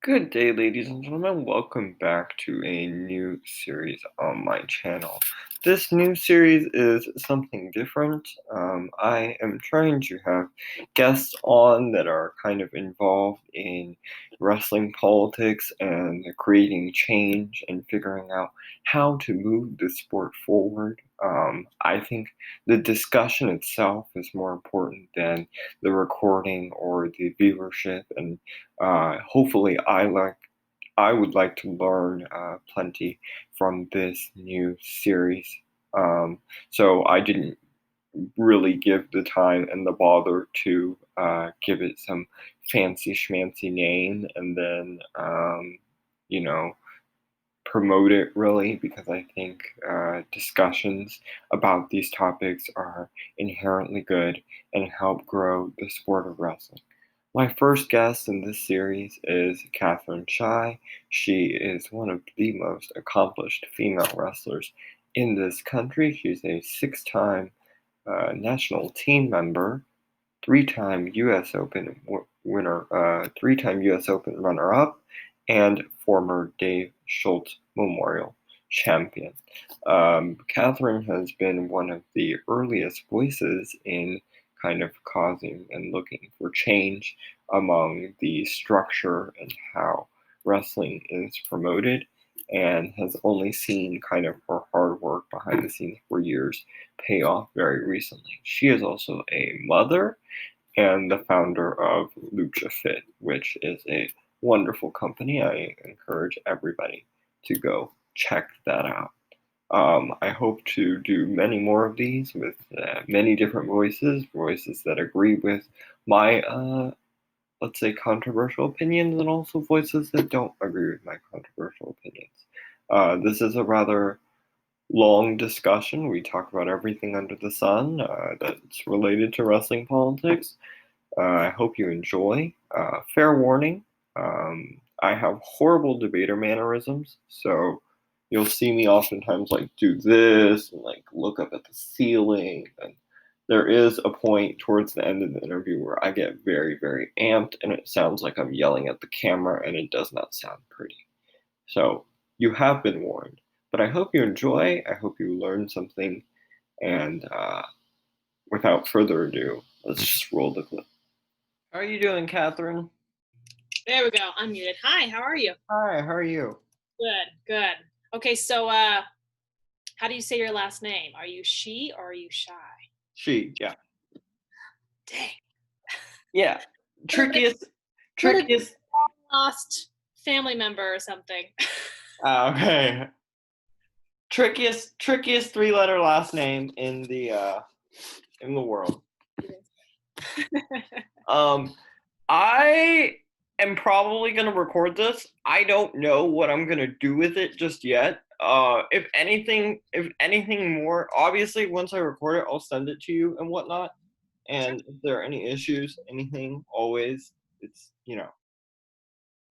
Good day, ladies and gentlemen. Welcome back to a new series on my channel. This new series is something different. I am trying to have guests on that are kind of involved in wrestling politics and creating change and figuring out how to move the sport forward. I think the discussion itself is more important than the recording or the viewership, and hopefully I would like to learn plenty from this new series. Um, so I didn't really give the time and the bother to give it some fancy schmancy name and then you know promote it really, because I think discussions about these topics are inherently good and help grow the sport of wrestling. My first guest in this series is Katherine Shai. She is one of the most accomplished female wrestlers in this country. She's a six-time national team member, three-time U.S. Open winner, three-time U.S. Open runner-up, and former Dave Schultz Memorial champion. Catherine has been one of the earliest voices in kind of causing and looking for change among the structure and how wrestling is promoted, and has only seen kind of her hard work behind the scenes for years pay off very recently. She is also a mother and the founder of LuchaFit, which is a wonderful company. I encourage everybody to go check that out. I hope to do many more of these with many different voices that agree with my, let's say, controversial opinions, and also voices that don't agree with my controversial opinions. This is a rather long discussion. We talk about everything under the sun that's related to wrestling politics. I hope you enjoy. Fair warning, I have horrible debater mannerisms, so you'll see me oftentimes like do this and like look up at the ceiling. And there is a point towards the end of the interview where I get very, very amped and it sounds like I'm yelling at the camera, and it does not sound pretty. So you have been warned, but I hope you enjoy. I hope you learn something. And without further ado, let's just roll the clip. How are you doing, Catherine? There we go. Unmuted. Hi, how are you? Hi, how are you? Good, good. Okay, so how do you say your last name? Are you she or are you shy? She, yeah. Dang. Yeah. Trickiest, What a trickiest. lost family member or something. Okay. Trickiest three-letter last name in the world. I am probably gonna record this. I don't know what I'm gonna do with it just yet. If anything more, obviously once I record it, I'll send it to you and whatnot. And if there are any issues, anything, always, it's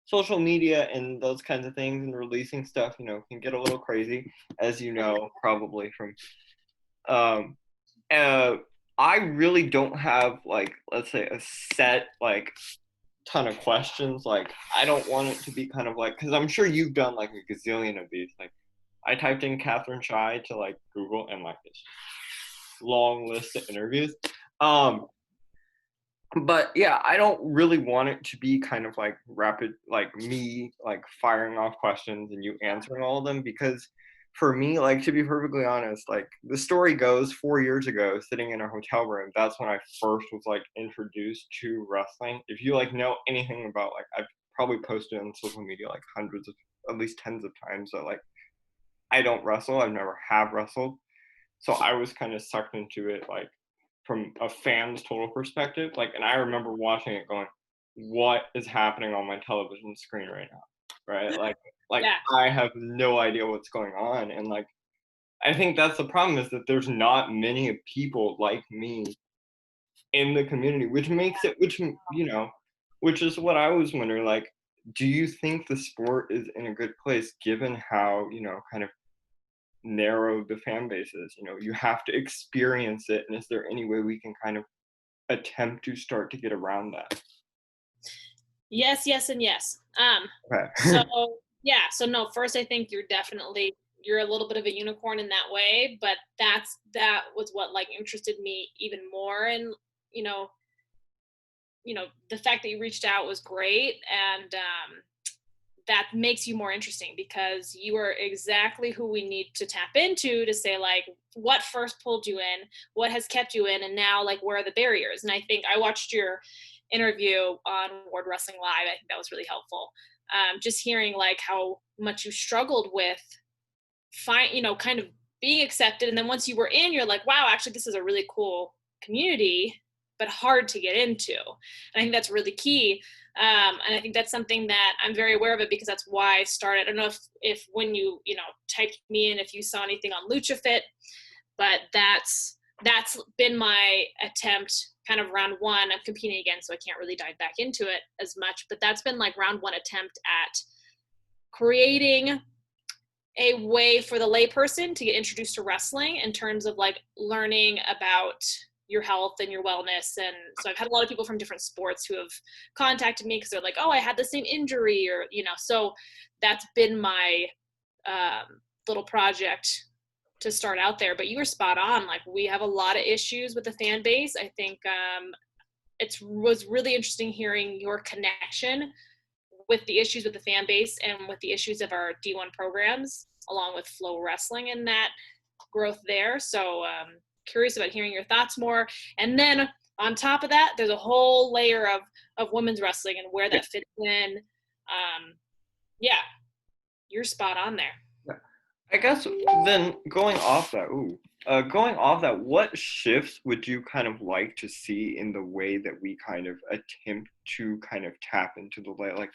social media and those kinds of things and releasing stuff, can get a little crazy, as you know, probably from um I really don't have, like, let's say, a set, like, ton of questions. Like, I don't want it to be kind of like, because I'm sure you've done like a gazillion of these. Like, I typed in Katherine Shai to like Google, and like this long list of interviews. But yeah, I don't really want it to be kind of like rapid, like me like firing off questions and you answering all of them, because for me, like, to be perfectly honest, like, the story goes 4 years ago, sitting in a hotel room, that's when I first was like introduced to wrestling. If you like know anything about, like, I've probably posted on social media like hundreds of, at least tens of times, that like I don't wrestle, I've never have wrestled. So I was kind of sucked into it, like, from a fan's total perspective. Like, and I remember watching it going, what is happening on my television screen right now? Right? Like Yeah. I have no idea what's going on. And like, I think that's the problem, is that there's not many people like me in the community, which makes it, which is what I was wondering. Like, do you think the sport is in a good place given how, kind of narrow the fan base is? You have to experience it, and is there any way we can kind of attempt to start to get around that? Yes, yes, and yes. So Okay. yeah, so no, first I think you're a little bit of a unicorn in that way, but that was what like interested me even more. And you know, the fact that you reached out was great, and that makes you more interesting because you are exactly who we need to tap into to say like what first pulled you in, what has kept you in, and now like where are the barriers. And I think I watched your interview on World Wrestling Live. I think that was really helpful. Just hearing like how much you struggled with kind of being accepted. And then once you were in, you're like, wow, actually, this is a really cool community, but hard to get into. And I think that's really key. And I think that's something that I'm very aware of it because that's why I started. I don't know if when you typed me in, if you saw anything on LuchaFit, but that's been my attempt kind of round one. I'm competing again, so I can't really dive back into it as much, but that's been like round one attempt at creating a way for the layperson to get introduced to wrestling in terms of like learning about your health and your wellness. And so I've had a lot of people from different sports who have contacted me because they're like, oh, I had the same injury, or so that's been my little project to start out there. But you were spot on. Like, we have a lot of issues with the fan base. I think it was really interesting hearing your connection with the issues with the fan base and with the issues of our D1 programs, along with Flow Wrestling and that growth there. So curious about hearing your thoughts more. And then on top of that, there's a whole layer of women's wrestling and where that fits in. Yeah, you're spot on there. Yeah. I guess then going off that, what shifts would you kind of like to see in the way that we kind of attempt to kind of tap into the light? Like,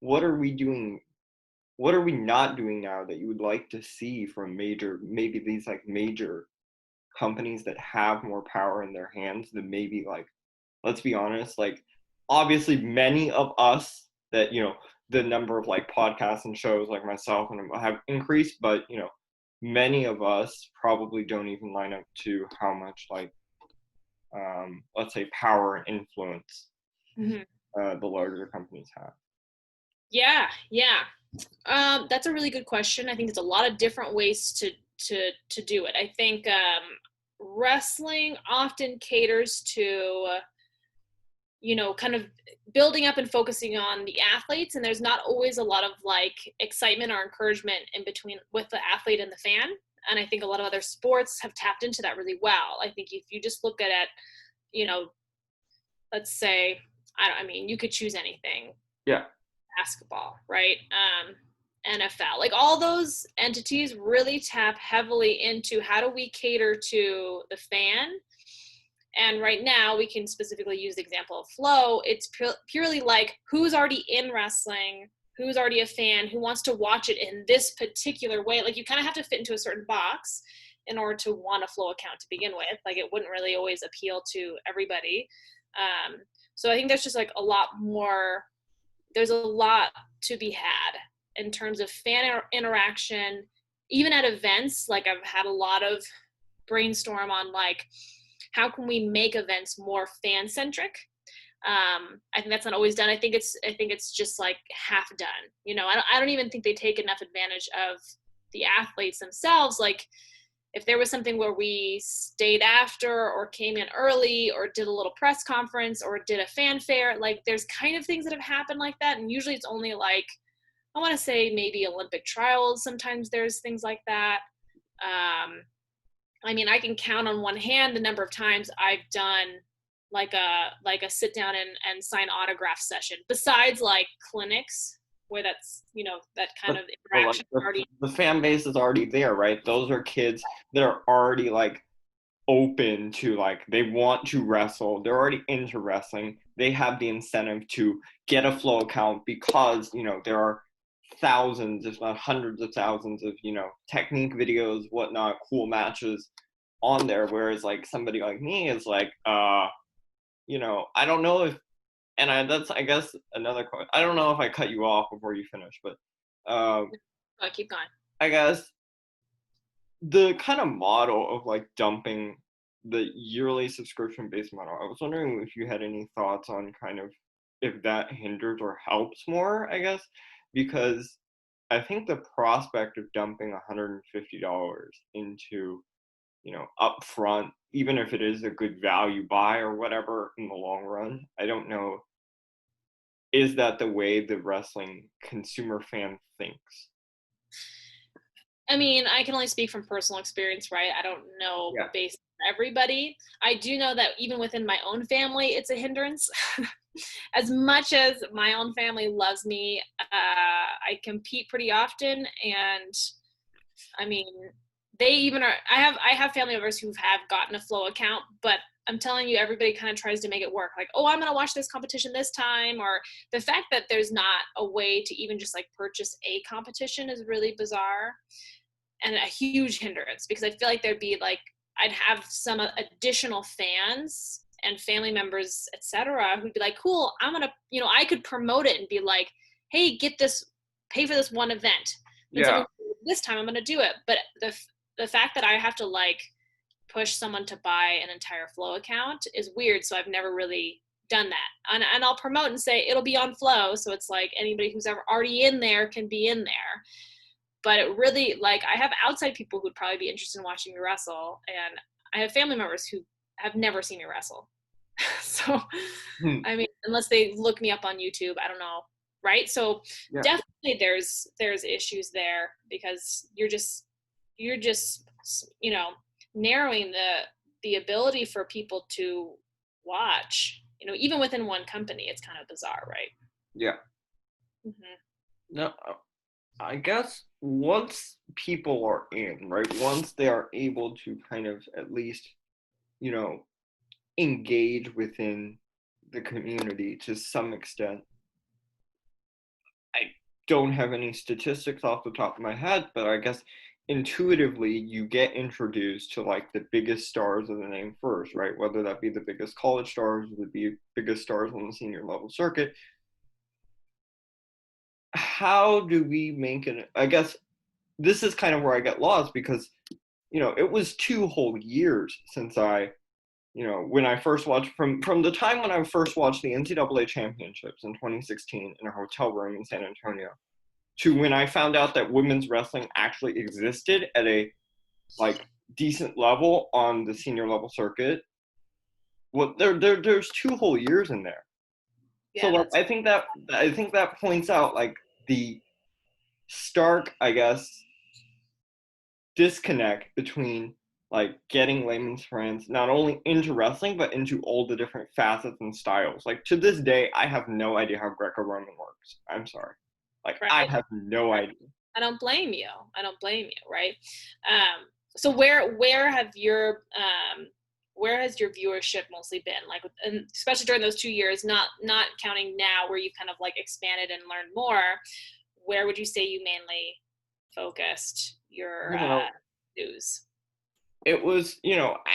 what are we doing? What are we not doing now that you would like to see from maybe these like major companies that have more power in their hands than maybe like, let's be honest, like obviously many of us that, the number of like podcasts and shows like myself and have increased, but many of us probably don't even line up to how much like let's say power and influence Mm-hmm. the larger companies have. Yeah, yeah. That's a really good question. I think there's a lot of different ways to do it. I think wrestling often caters to kind of building up and focusing on the athletes, and there's not always a lot of like excitement or encouragement in between with the athlete and the fan. And I think a lot of other sports have tapped into that really well. I think if you just look at it, you know, let's say, I mean, you could choose anything, Yeah. basketball, right? NFL, like all those entities really tap heavily into how do we cater to the fan. And right now we can specifically use the example of Flow. It's purely like who's already in wrestling, who's already a fan, who wants to watch it in this particular way. Like, you kind of have to fit into a certain box in order to want a Flow account to begin with. Like, it wouldn't really always appeal to everybody. So I think there's just like there's a lot to be had in terms of fan interaction, even at events. Like, I've had a lot of brainstorm on like how can we make events more fan centric. I think that's not always done. I think it's just like half done. I don't even think they take enough advantage of the athletes themselves. Like, if there was something where we stayed after or came in early or did a little press conference or did a fanfare, like there's kind of things that have happened like that. And usually it's only like, I want to say maybe Olympic trials. Sometimes there's things like that. I mean, I can count on one hand the number of times I've done like a sit down and sign autograph session, besides like clinics where that's that kind But, of but like interaction already. the fan base is already there, right? Those are kids that are already like open to like they want to wrestle. They're already into wrestling. They have the incentive to get a Flow account because there are thousands, if not hundreds of thousands of technique videos, whatnot, cool matches on there. Whereas like somebody like me is like, I don't know if, and that's I guess another question. I don't know if I cut you off before you finish, but Keep going. I guess the kind of model of like dumping the yearly subscription based model. I was wondering if you had any thoughts on kind of if that hinders or helps more, I guess, because I think the prospect of dumping $150 into, upfront, even if it is a good value buy or whatever in the long run, I don't know, is that the way the wrestling consumer fan thinks? I mean, I can only speak from personal experience, right? I don't know Yeah. based on everybody. I do know that even within my own family, it's a hindrance. As much as my own family loves me, I compete pretty often, and I mean, they even are. I have family members who have gotten a Flow account, but I'm telling you, everybody kind of tries to make it work. Like, oh, I'm gonna watch this competition this time, or the fact that there's not a way to even just like purchase a competition is really bizarre and a huge hindrance, because I feel like there'd be like I'd have some additional fans and family members, etc., who'd be like, cool, I'm gonna, I could promote it and be like, hey, get this, pay for this one event. Then Yeah. someone, this time I'm gonna do it. But the fact that I have to like push someone to buy an entire Flow account is weird. So I've never really done that. And I'll promote and say it'll be on Flow. So it's like anybody who's ever already in there can be in there. But it really, like, I have outside people who'd probably be interested in watching me wrestle, and I have family members who have never seen me wrestle. So, Hmm. I mean, unless they look me up on YouTube, I don't know, right? So Yeah. definitely there's issues there, because you're just narrowing the ability for people to watch. Even within one company, it's kind of bizarre, right? Yeah. Hmm. No, I guess once people are in, right? Once they are able to kind of at least, you know, engage within the community to some extent. I don't have any statistics off the top of my head, but I guess intuitively you get introduced to like the biggest stars of the name first, right? Whether that be the biggest college stars or the biggest stars on the senior level circuit. How do we make it? I guess this is kind of where I get lost because, it was 2 whole years since when I first watched from the time when I first watched the NCAA championships in 2016 in a hotel room in San Antonio to when I found out that women's wrestling actually existed at a like decent level on the senior level circuit. Well, there's 2 whole years in there. So Yeah, like that's I think that points out like the stark, I guess, disconnect between like getting layman's friends not only into wrestling but into all the different facets and styles. Like to this day, I have no idea how Greco-Roman works. I'm sorry. Like I right. have no Right. idea. I don't blame you. I don't blame you, right? So where have where has your viewership mostly been? Like, and especially during those 2 years, not counting now, where you've kind of like expanded and learned more. Where would you say you mainly focused your You know, news? it was,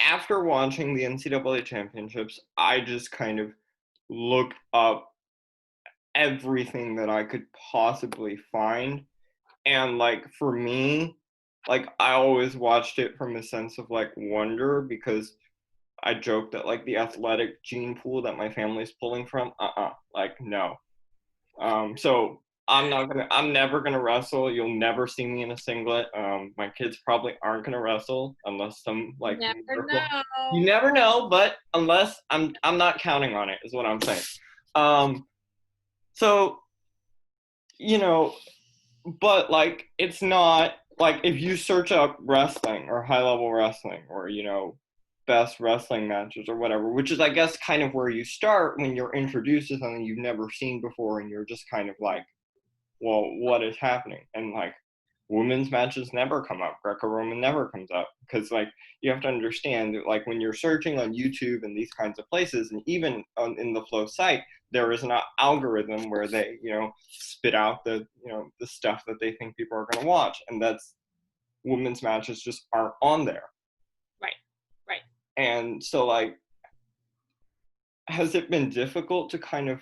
after watching the NCAA championships, I just kind of looked up everything that I could possibly find. And like for me, like I always watched it from a sense of like wonder because I joke that like the athletic gene pool that my family's pulling from, like no. So I'm never gonna wrestle. You'll never see me in a singlet. My kids probably aren't gonna wrestle unless some like Never miracle. know. You never know, but unless I'm not counting on it, is what I'm saying. Um, so you know, but like it's not like if you search up wrestling or high level wrestling or best wrestling matches or whatever, which is I guess kind of where you start when you're introduced to something you've never seen before and you're just kind of like, well, what is happening? And like women's matches never come up, Greco-Roman never comes up because like you have to understand that like when you're searching on YouTube and these kinds of places and even in the Flow site, there is an algorithm where they spit out the stuff that they think people are going to watch, and that's women's matches just aren't on there. Right, right. And so like has it been difficult to kind of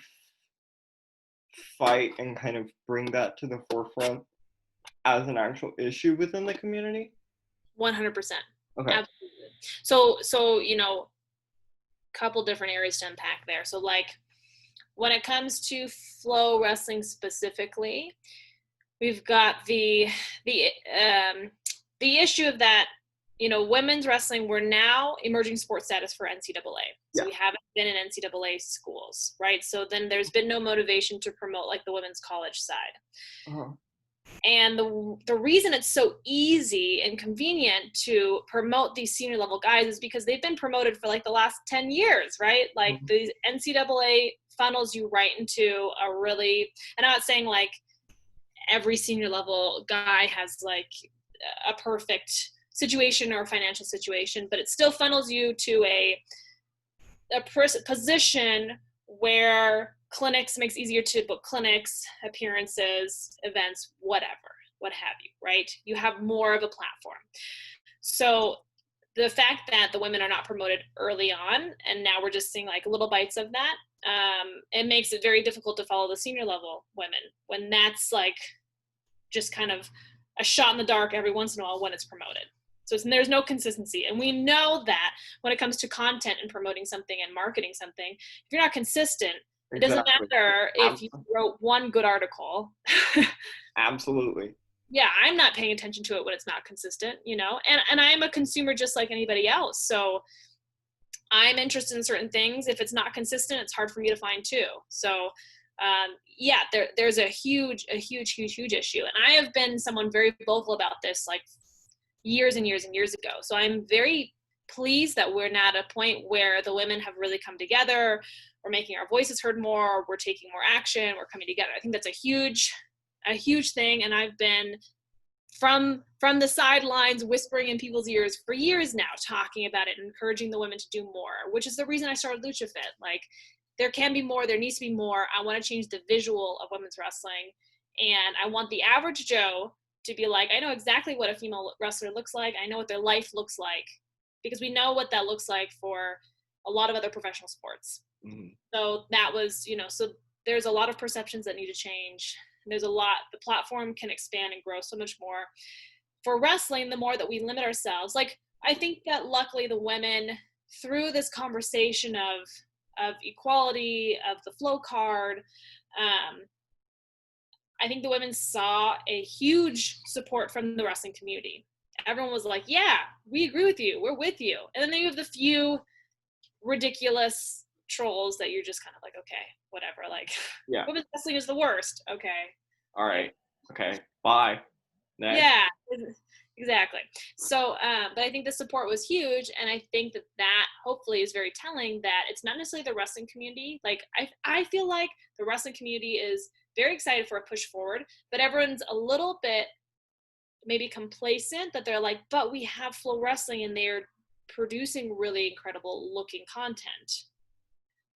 fight and kind of bring that to the forefront as an actual issue within the community? 100%. Okay. Absolutely. So couple different areas to unpack there. So like when it comes to flow wrestling specifically, we've got the issue of that, you know, women's wrestling, we're now emerging sport status for NCAA. So we haven't been in NCAA schools, right? So then there's been no motivation to promote like the women's college side. Uh-huh. And the reason it's so easy and convenient to promote these senior level guys is because they've been promoted for like the last 10 years, right? Like the NCAA funnels you right into a really, and I'm not saying like every senior level guy has like a perfect situation or financial situation, but it still funnels you to a position where clinics makes easier to book clinics, appearances, events, whatever, what have you, right? You have more of a platform. So the fact that the women are not promoted early on, and now we're just seeing like little bites of that, it makes it very difficult to follow the senior level women when that's like just kind of a shot in the dark every once in a while when it's promoted. So there's no consistency. And we know that when it comes to content and promoting something and marketing something, if you're not consistent, it doesn't matter if you wrote one good article. Absolutely. Yeah, I'm not paying attention to it when it's not consistent, you know, and I'm a consumer just like anybody else. So I'm interested in certain things. If it's not consistent, it's hard for me to find too. So yeah, there's a huge issue. And I have been someone very vocal about this like years and years and years ago. So I'm very pleased that we're now at a point where the women have really come together. We're making our voices heard more. We're taking more action. We're coming together. I think that's a huge thing. And I've been from the sidelines whispering in people's ears for years now, talking about it and encouraging the women to do more, which is the reason I started LuchaFit. Like, there can be more, there needs to be more. I want to change the visual of women's wrestling. And I want the average Joe to be like, I know exactly what a female wrestler looks like. I know what their life looks like, because we know what that looks like for a lot of other professional sports. Mm-hmm. So that was, you know, so there's a lot of perceptions that need to change. There's a lot, the platform can expand and grow so much more. For wrestling, the more that we limit ourselves, like, I think that luckily the women, through this conversation of equality, of the flow card, I think the women saw a huge support from the wrestling community. Everyone was like, yeah, we agree with you. We're with you. And then you have the few ridiculous trolls that you're just kind of like, okay, whatever. Like, yeah, women's wrestling is the worst. Okay. All right. Okay. Bye. Next. Yeah, exactly. So, but I think the support was huge. And I think that hopefully is very telling that it's not necessarily the wrestling community. Like, I feel like the wrestling community is very excited for a push forward, but everyone's a little bit maybe complacent that they're like, but we have Flow Wrestling and they're producing really incredible looking content.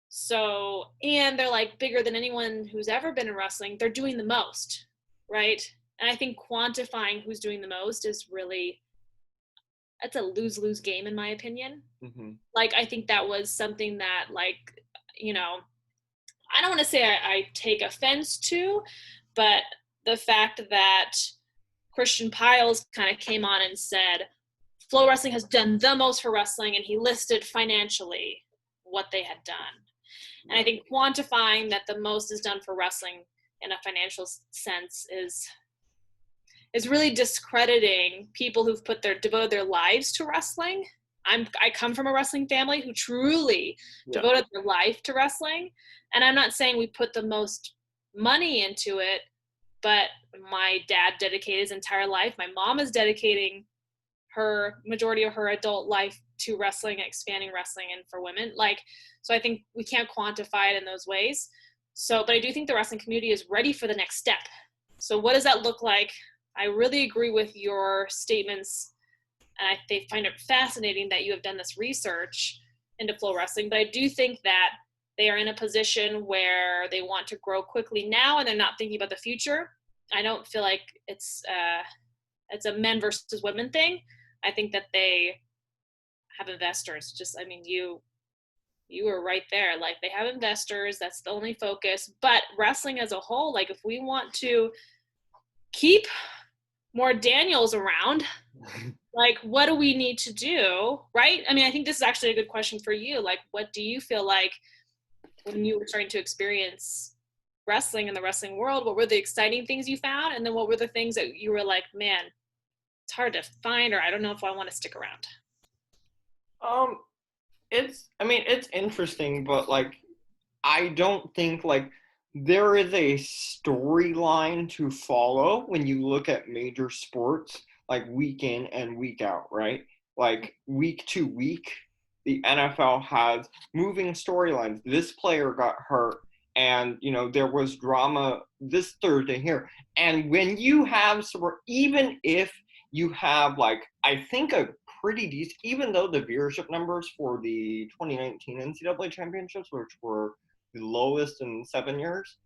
So, and they're like bigger than anyone who's ever been in wrestling. They're doing the most, right? And I think quantifying who's doing the most is really, that's a lose-lose game in my opinion. Mm-hmm. Like, I think that was something that, like, you know, I don't want to say I take offense to, but the fact that Christian Piles kind of came on and said, Flow Wrestling has done the most for wrestling, and he listed financially what they had done. And I think quantifying that the most is done for wrestling in a financial sense is really discrediting people who've devoted their lives to wrestling. I come from a wrestling family who truly devoted their life to wrestling. And I'm not saying we put the most money into it, but my dad dedicated his entire life. My mom is dedicating her majority of her adult life to wrestling, expanding wrestling and for women. Like, so I think we can't quantify it in those ways. So, but I do think the wrestling community is ready for the next step. So what does that look like? I really agree with your statements. And I find it fascinating that you have done this research into Flow Wrestling, but I do think that they are in a position where they want to grow quickly now and they're not thinking about the future. I don't feel like it's a men versus women thing. I think that they have investors. Just, I mean, you were right there. Like, they have investors. That's the only focus. But wrestling as a whole, like, if we want to keep more Daniels around, like, what do we need to do, right? I mean, I think this is actually a good question for you. Like, what do you feel like when you were starting to experience wrestling in the wrestling world? What were the exciting things you found? And then what were the things that you were like, man, it's hard to find, or I don't know if I want to stick around? It's interesting, but like, I don't think like there is a storyline to follow when you look at major sports like week in and week out, right? Like week to week, the NFL has moving storylines. This player got hurt, and there was drama this Thursday here. And when you have even if you have like I think a pretty decent, even though the viewership numbers for the 2019 NCAA championships, which were the lowest in 7 years,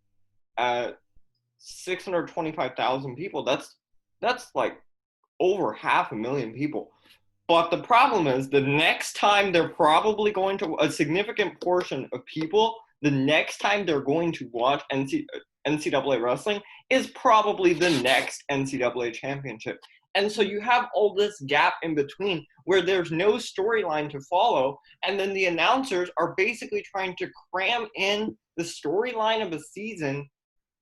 at 625,000 people. That's like over 500,000 people. But the problem is, the next time they're probably going to, a significant portion of people, the next time they're going to watch NCAA wrestling is probably the next NCAA championship. And so you have all this gap in between where there's no storyline to follow, and then the announcers are basically trying to cram in the storyline of a season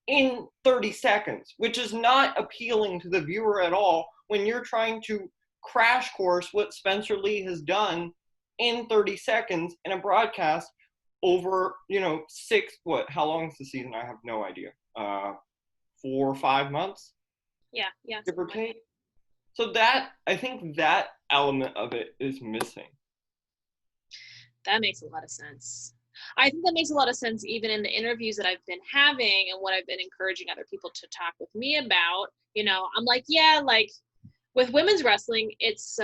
in 30 seconds, which is not appealing to the viewer at all when you're trying to crash course what Spencer Lee has done in 30 seconds in a broadcast over, how long is the season? I have no idea. 4 or 5 months? Yeah. Give or take. So I think that element of it is missing. That makes a lot of sense. I think that makes a lot of sense even in the interviews that I've been having and what I've been encouraging other people to talk with me about. I'm like, yeah, like with women's wrestling, it's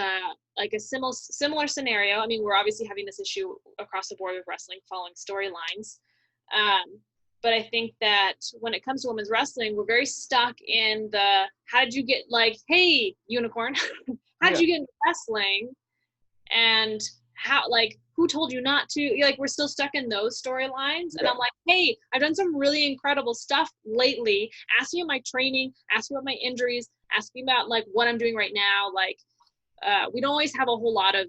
like a similar scenario. I mean, we're obviously having this issue across the board with wrestling, following storylines. But I think that when it comes to women's wrestling, we're very stuck in the, how did you get, like, hey, unicorn, how did you get into wrestling? And how, like, who told you not to? Like, we're still stuck in those storylines. And I'm like, hey, I've done some really incredible stuff lately. Ask me about my training, ask me about my injuries, ask me about like what I'm doing right now. Like, we don't always have a whole lot of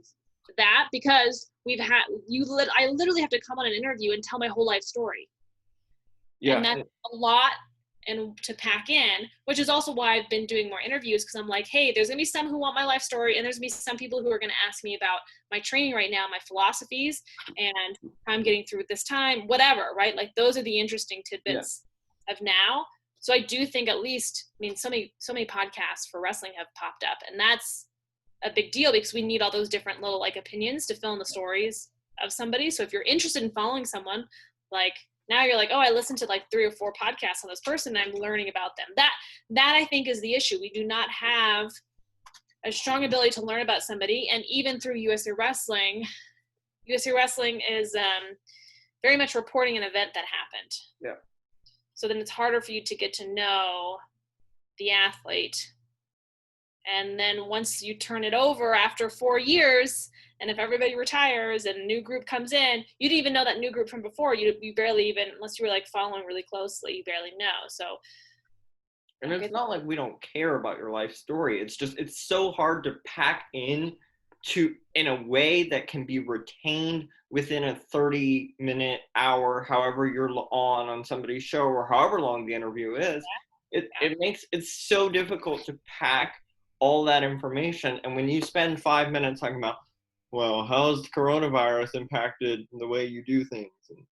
that because I literally have to come on an interview and tell my whole life story. Yeah. And that's a lot and to pack in, which is also why I've been doing more interviews, because I'm like, hey, there's gonna be some who want my life story, and there's gonna be some people who are gonna ask me about my training right now, my philosophies, and how I'm getting through this time, whatever, right? Like those are the interesting tidbits of now. So I do think at least, I mean, so many podcasts for wrestling have popped up, and that's a big deal because we need all those different little like opinions to fill in the stories of somebody. So if you're interested in following someone, like, now you're like, oh, I listened to like 3 or 4 podcasts on this person and I'm learning about them. That I think is the issue. We do not have a strong ability to learn about somebody. And even through USA Wrestling is very much reporting an event that happened. Yeah. So then it's harder for you to get to know the athlete. And then once you turn it over after 4 years, and if everybody retires and a new group comes in, you didn't even know that new group from before. You barely even, unless you were like following really closely, you barely know. So, and it's not like we don't care about your life story. It's just, it's so hard to pack in a way that can be retained within a 30-minute, hour, however you're on somebody's show, or however long the interview is. It makes it so difficult to pack all that information. And when you spend 5 minutes talking about, well, how's the coronavirus impacted the way you do things? And,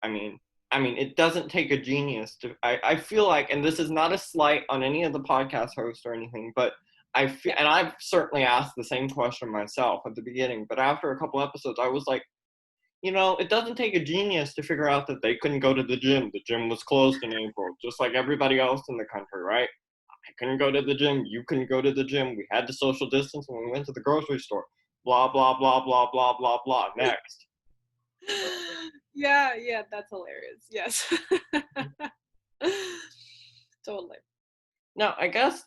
I mean, it doesn't take a genius to, I feel like, and this is not a slight on any of the podcast hosts or anything, but I feel, and I've certainly asked the same question myself at the beginning, but after a couple episodes, I was like, it doesn't take a genius to figure out that they couldn't go to the gym. The gym was closed in April, just like everybody else in the country, right? I couldn't go to the gym. You couldn't go to the gym. We had to social distance when we went to the grocery store. Blah, blah, blah, blah, blah, blah, blah. Next. Yeah, that's hilarious. Yes. Totally. Now, I guess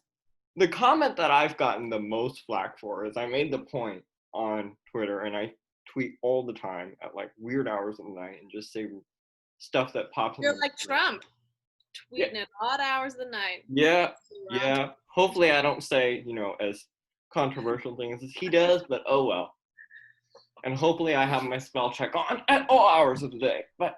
the comment that I've gotten the most flack for is I made the point on Twitter, and I tweet all the time at like weird hours of the night and just say stuff that pops in. You're like Trump, tweeting at odd hours of the night. Yeah. Hopefully I don't say, as controversial things as he does, but oh well. and hopefully I have my spell check on at all hours of the day. But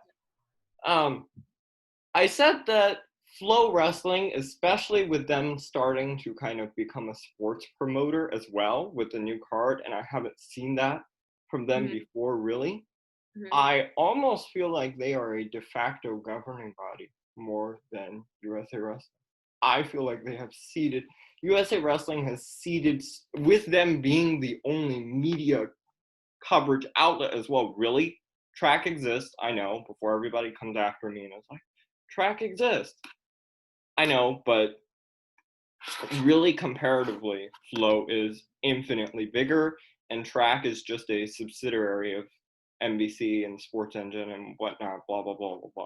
I said that Flow Wrestling, especially with them starting to kind of become a sports promoter as well with the new card, and I haven't seen that from them Mm-hmm. before, really. Mm-hmm. I almost feel like they are a de facto governing body more than USA Wrestling. I feel like they have ceded, USA Wrestling has ceded, with them being the only media coverage outlet as well. Really, track exists, I know, before everybody comes after me and it's like, track exists. I know, but really comparatively, Flow is infinitely bigger, and track is just a subsidiary of NBC and Sports Engine and whatnot, blah, blah, blah, blah, blah.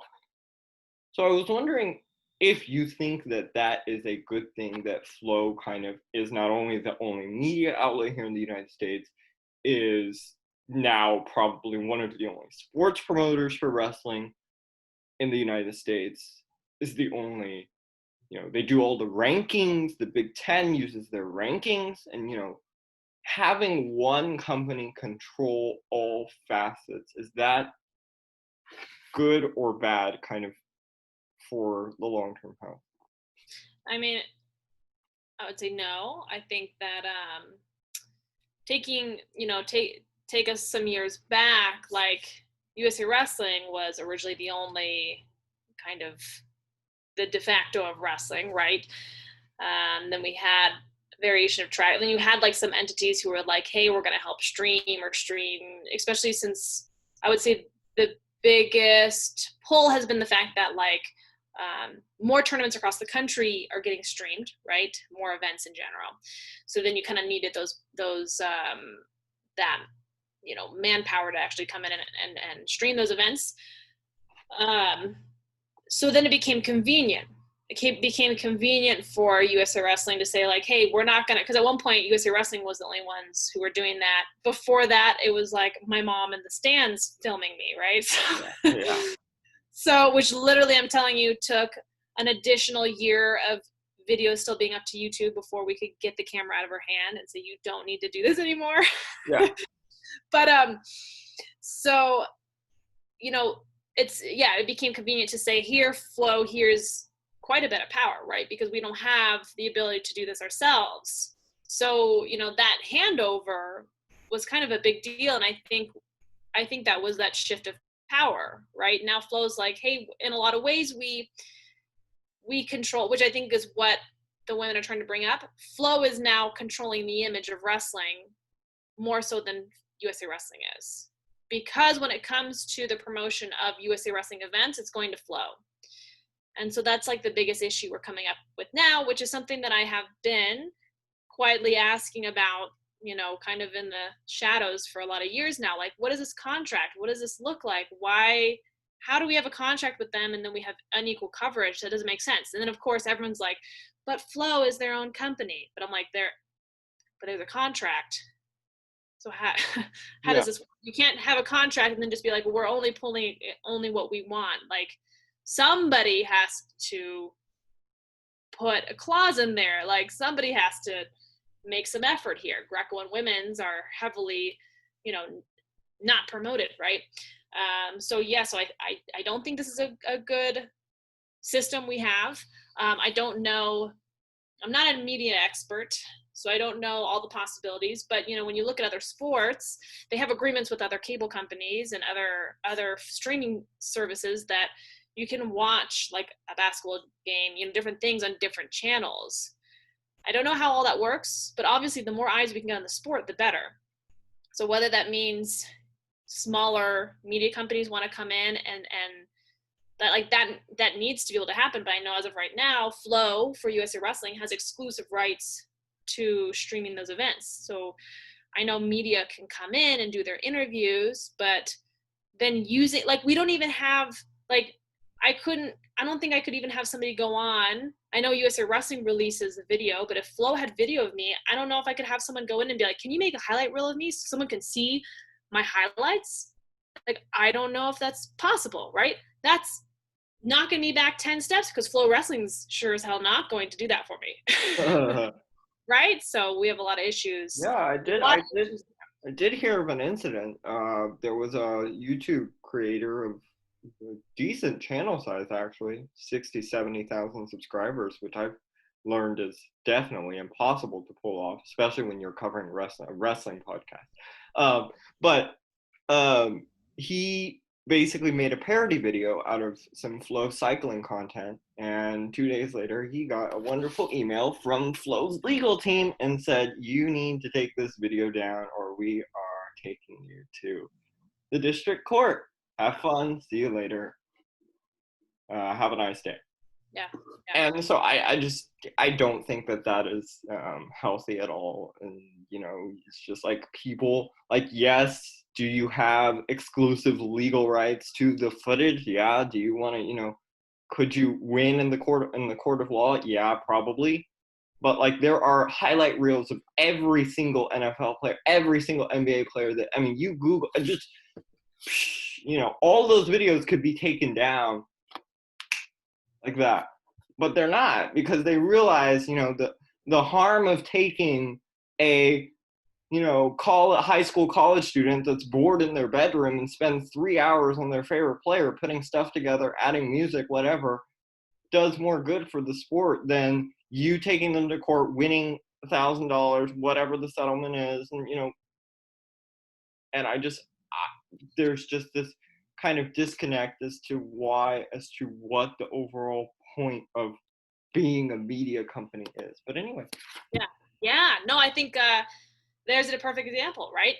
So I was wondering if you think that that is a good thing, that Flow kind of is not only the only media outlet here in the United States, is now probably one of the only sports promoters for wrestling in the United States, is the only, they do all the rankings, the Big Ten uses their rankings, and, having one company control all facets, is that good or bad kind of for the long-term health? I mean, I would say no. I think that taking, take us some years back, like USA Wrestling was originally the only kind of the de facto of wrestling, right? Then we had variation of track. Then you had like some entities who were like, hey, we're going to help stream, especially since I would say the biggest pull has been the fact that like more tournaments across the country are getting streamed, right? More events in general. So then you kind of needed that manpower to actually come in and stream those events. So then it became convenient. Became convenient for USA Wrestling to say like, hey, we're not gonna, because at one point USA Wrestling was the only ones who were doing that. Before that, it was like my mom in the stands filming me, right? Yeah. So, which literally, I'm telling you, took an additional year of videos still being up to YouTube before we could get the camera out of her hand and say, you don't need to do this anymore. Yeah. But so it became convenient to say, here, Flow, here's quite a bit of power, right? Because we don't have the ability to do this ourselves. So, that handover was kind of a big deal. And I think that was that shift of power, right? Now Flow's like, hey, in a lot of ways we control, which I think is what the women are trying to bring up. Flow is now controlling the image of wrestling more so than USA Wrestling is. Because when it comes to the promotion of USA Wrestling events, it's going to Flow. And so that's like the biggest issue we're coming up with now, which is something that I have been quietly asking about, kind of in the shadows for a lot of years now. Like, what is this contract? What does this look like? How do we have a contract with them and then we have unequal coverage? That doesn't make sense. And then of course everyone's like, but Flow is their own company. But I'm like, but there's a contract. So how does this work? You can't have a contract and then just be like, well, we're only pulling only what we want. Like, somebody has to put a clause in there. Like, somebody has to make some effort here. Greco and women's are heavily, not promoted, right? So I don't think this is a good system we have. I don't know. I'm not a media expert, so I don't know all the possibilities. But when you look at other sports, they have agreements with other cable companies and other streaming services that you can watch, like a basketball game, different things on different channels. I don't know how all that works, but obviously the more eyes we can get on the sport, the better. So whether that means smaller media companies want to come in and that needs to be able to happen. But I know as of right now, Flow for USA Wrestling has exclusive rights to streaming those events. So I know media can come in and do their interviews, but then we don't even have, like, I don't think I could even have somebody go on. I know USA Wrestling releases the video, but if Flow had video of me, I don't know if I could have someone go in and be like, can you make a highlight reel of me so someone can see my highlights? Like, I don't know if that's possible, right? That's knocking me back 10 steps because Flow Wrestling's sure as hell not going to do that for me. Right? So we have a lot of issues. Yeah, I did. I did hear of an incident. There was a YouTube creator of a decent channel size, actually, 60, 70,000 subscribers, which I've learned is definitely impossible to pull off, especially when you're covering a wrestling podcast. But he basically made a parody video out of some Flow cycling content, and 2 days later he got a wonderful email from Flow's legal team and said, you need to take this video down or we are taking you to the district court. Have fun, see you later, have a nice day. Yeah. And so I don't think that is healthy at all. And it's just like people, like, yes, do you have exclusive legal rights to the footage? Yeah. Do you want to, could you win in the court of law? Yeah, probably. But like, there are highlight reels of every single NFL player, every single NBA player that, I mean, you Google just, all those videos could be taken down like that. But they're not, because they realize, the harm of taking a, high school, college student that's bored in their bedroom and spends 3 hours on their favorite player, putting stuff together, adding music, whatever, does more good for the sport than you taking them to court, winning $1,000, whatever the settlement is. And, and there's just this kind of disconnect as to what the overall point of being a media company is. But anyway. Yeah. No, I think there's a perfect example, right?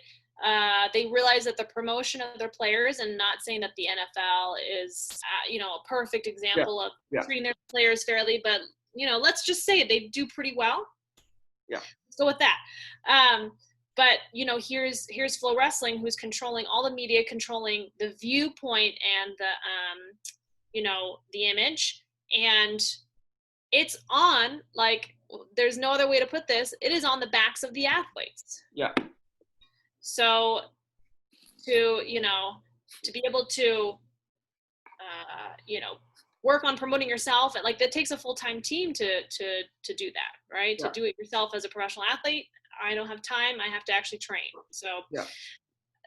They realize that the promotion of their players, and not saying that the NFL is, a perfect example of treating their players fairly, but, let's just say they do pretty well. Yeah. Let's go with that. But, here's Flow Wrestling, who's controlling all the media, controlling the viewpoint and the image. And it's on, like, there's no other way to put this, it is on the backs of the athletes. Yeah. So to be able to work on promoting yourself, and like that takes a full-time team to do that, right? Yeah. To do it yourself as a professional athlete, I don't have time, I have to actually train. So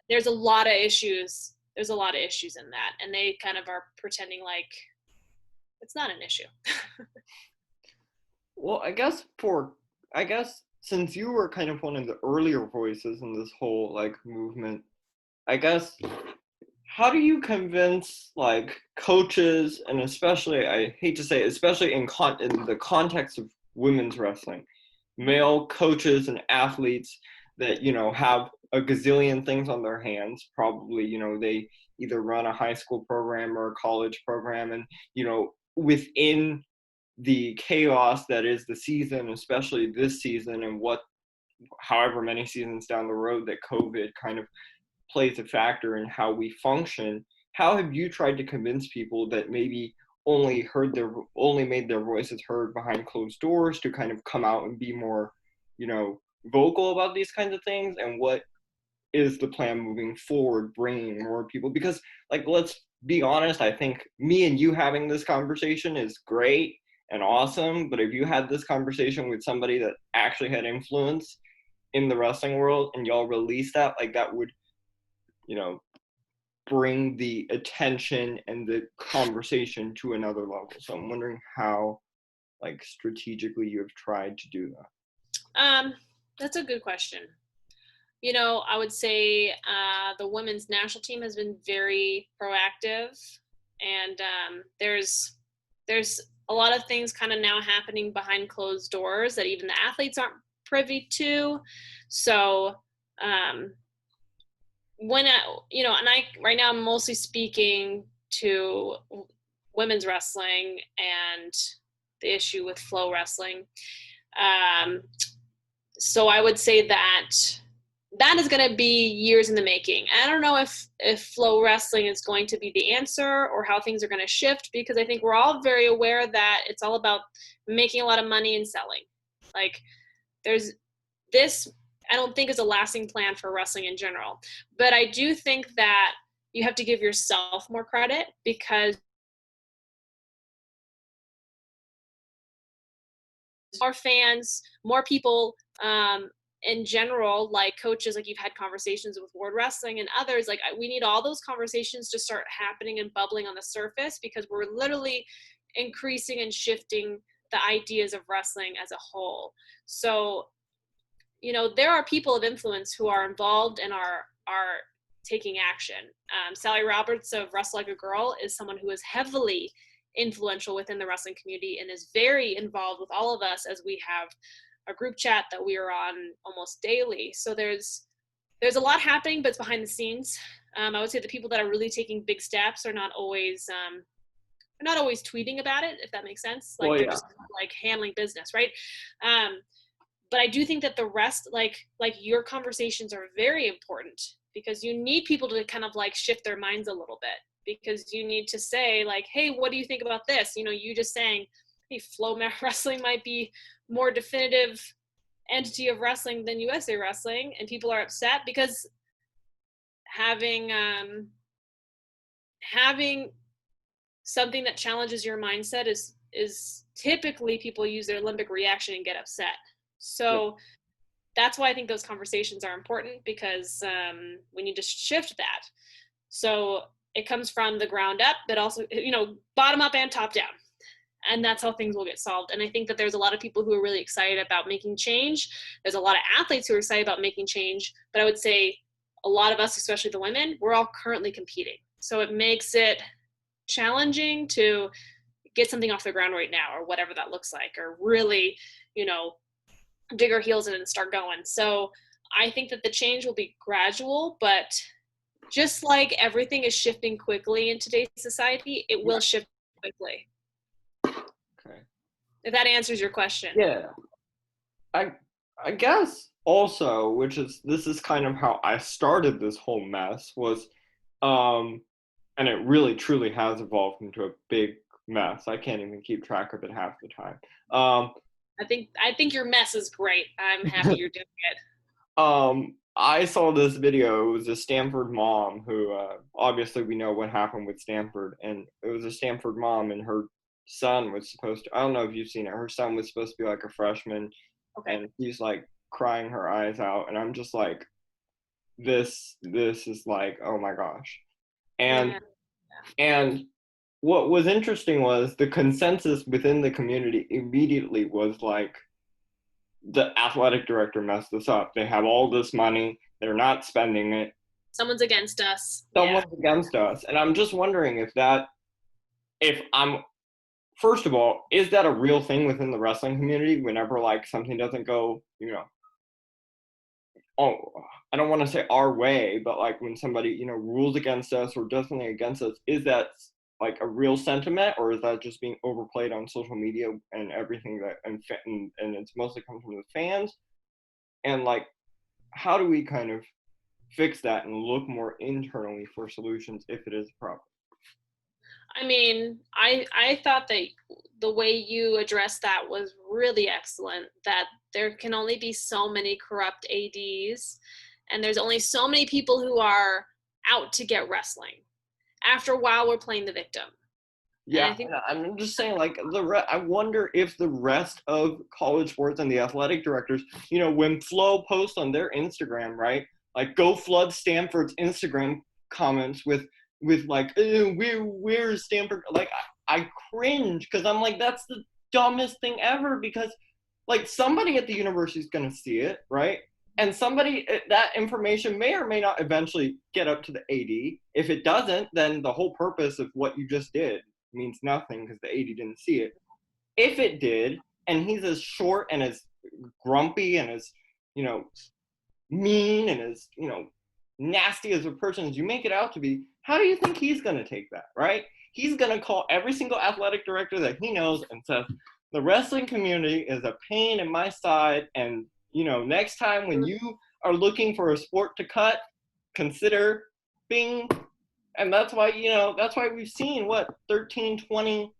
there's a lot of issues in that, and they kind of are pretending like it's not an issue. Well, I guess since you were kind of one of the earlier voices in this whole like movement, I guess, how do you convince like coaches, and especially, I hate to say it, especially in the context of women's wrestling, male coaches and athletes that, have a gazillion things on their hands, probably, they either run a high school program or a college program, and, within the chaos that is the season, especially this season, and however many seasons down the road that COVID kind of plays a factor in how we function, how have you tried to convince people that maybe only made their voices heard behind closed doors to kind of come out and be more, vocal about these kinds of things? And what is the plan moving forward, bringing more people? Because, like, let's be honest, I think me and you having this conversation is great and awesome, but if you had this conversation with somebody that actually had influence in the wrestling world and y'all release that, like, that would, bring the attention and the conversation to another level. So I'm wondering how, like, strategically you have tried to do that. That's a good question. I would say the women's national team has been very proactive, and there's a lot of things kind of now happening behind closed doors that even the athletes aren't privy to. So right now I'm mostly speaking to women's wrestling and the issue with Flow Wrestling. So I would say that is going to be years in the making. I don't know if Flow Wrestling is going to be the answer or how things are going to shift, because I think we're all very aware that it's all about making a lot of money and selling. Like, there's this, I don't think is a lasting plan for wrestling in general. But I do think that you have to give yourself more credit, because more fans, more people in general, like coaches, like you've had conversations with World Wrestling and others, like we need all those conversations to start happening and bubbling on the surface, because we're literally increasing and shifting the ideas of wrestling as a whole. So, you know, there are people of influence who are involved and are taking action. Sally Roberts of Wrestle Like a Girl is someone who is heavily influential within the wrestling community and is very involved with all of us, as we have a group chat that we are on almost daily. So there's a lot happening, but it's behind the scenes. I would say the people that are really taking big steps are not always tweeting about it, if that makes sense. Like they're just like handling business, right? But I do think that the rest, like your conversations are very important, because you need people to kind of like shift their minds a little bit, because you need to say like, hey, what do you think about this? You know, you just saying, hey, Flow Wrestling might be more definitive entity of wrestling than USA Wrestling, and people are upset because having something that challenges your mindset is typically people use their limbic reaction and get upset. So that's why I think those conversations are important, because we need to shift that. So it comes from the ground up, but also, you know, bottom up and top down. And that's how things will get solved. And I think that there's a lot of people who are really excited about making change. There's a lot of athletes who are excited about making change. But I would say a lot of us, especially the women, we're all currently competing. So it makes it challenging to get something off the ground right now, or whatever that looks like, or really, you know, dig our heels in and start going. So I think that the change will be gradual, but just like everything is shifting quickly in today's society, it will shift quickly. Okay. If that answers your question. Yeah. I guess also, this is kind of how I started this whole mess, was and it really truly has evolved into a big mess. I can't even keep track of it half the time. I think your mess is great. I'm happy you're doing it. I saw this video. It was a Stanford mom who, obviously we know what happened with Stanford, and it was a Stanford mom, and her son was supposed to, I don't know if you've seen it, her son was supposed to be like a freshman, and he's like crying her eyes out, and I'm just like, this is like, oh my gosh. And what was interesting was the consensus within the community immediately was like, the athletic director messed this up. They have all this money, they're not spending it. Someone's against us. Someone's against us. And I'm just wondering first of all, is that a real thing within the wrestling community whenever like something doesn't go, you know, I don't want to say our way, but like when somebody, you know, rules against us or does something against us, is that like a real sentiment, or is that just being overplayed on social media and everything that, and it's mostly comes from the fans? And like, how do we kind of fix that and look more internally for solutions if it is a problem? I mean, I thought that the way you addressed that was really excellent, that there can only be so many corrupt ADs, and there's only so many people who are out to get wrestling. After a while, we're playing the victim. Yeah, I'm just saying, like, I wonder if the rest of college sports and the athletic directors, you know, when Flow posts on their Instagram, right, like, go flood Stanford's Instagram comments with like, where's Stanford? Like, I cringe, because I'm like, that's the dumbest thing ever, because, like, somebody at the university is going to see it, right? And that information may or may not eventually get up to the AD. If it doesn't, then the whole purpose of what you just did means nothing, because the AD didn't see it. If it did, and he's as short and as grumpy and as, you know, mean and as, you know, nasty as a person as you make it out to be, how do you think he's going to take that, right? He's going to call every single athletic director that he knows and says, the wrestling community is a pain in my side, and, you know, next time when you are looking for a sport to cut, consider bing. And that's why, you know, that's why we've seen 13, 20,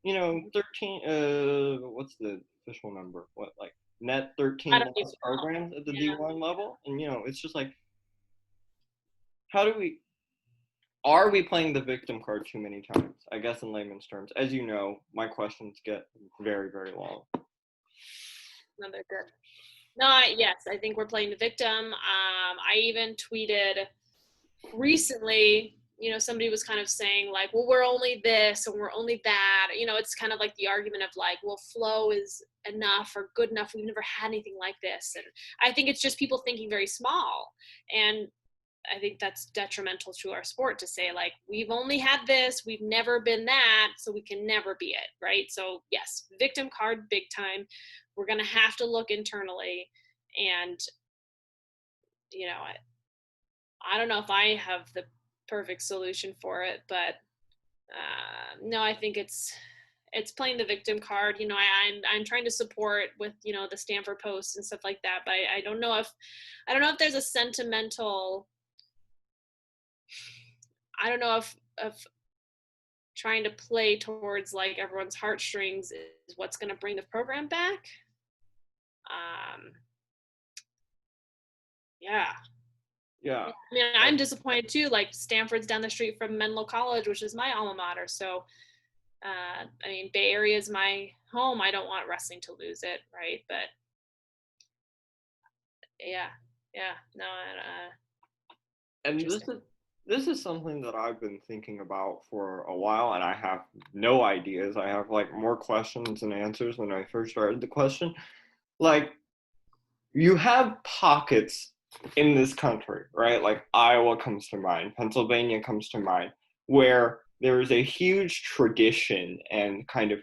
you know, 13, what's the official number? What, like net 13 loss programs at the D1 level? And, you know, it's just like, are we playing the victim card too many times? I guess in layman's terms. As you know, my questions get very, very long. No, they're good. No, yes, I think we're playing the victim. I even tweeted recently, somebody was kind of saying like, well, we're only this and we're only that. It's kind of like the argument of like, well, flow is enough or good enough. We've never had anything like this. And I think it's just people thinking very small. And I think that's detrimental to our sport to say like, we've only had this, we've never been that, so we can never be it, right? So yes, victim card big time. We're going to have to look internally. And, I don't know if I have the perfect solution for it, but no, I think it's playing the victim card. I'm trying to support with the Stanford Post and stuff like that, but I don't know if there's a sentimental. I don't know if trying to play towards like everyone's heartstrings is what's going to bring the program back. Um, yeah. Yeah. I mean, I'm disappointed too. Like Stanford's down the street from Menlo College, which is my alma mater. So, I mean, Bay Area is my home. I don't want wrestling to lose it, right? But yeah, yeah, no, And interesting. this is something that I've been thinking about for a while, and I have no ideas. I have like more questions than answers when I first started the question. Like, you have pockets in this country, right? Like Iowa comes to mind, Pennsylvania comes to mind, where there is a huge tradition and kind of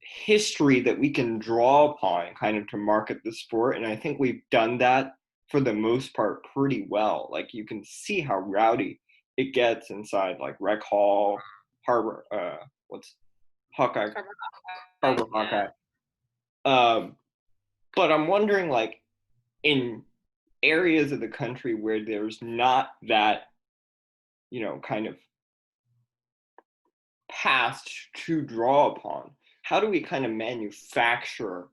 history that we can draw upon kind of to market the sport. And I think we've done that for the most part pretty well. Like you can see how rowdy it gets inside like Rec Hall, Harbor, what's Hawkeye, Cover Harbor Hawkeye, yeah. Hawkeye. Um, but I'm wondering like in areas of the country where there's not that, kind of past to draw upon, how do we kind of manufacture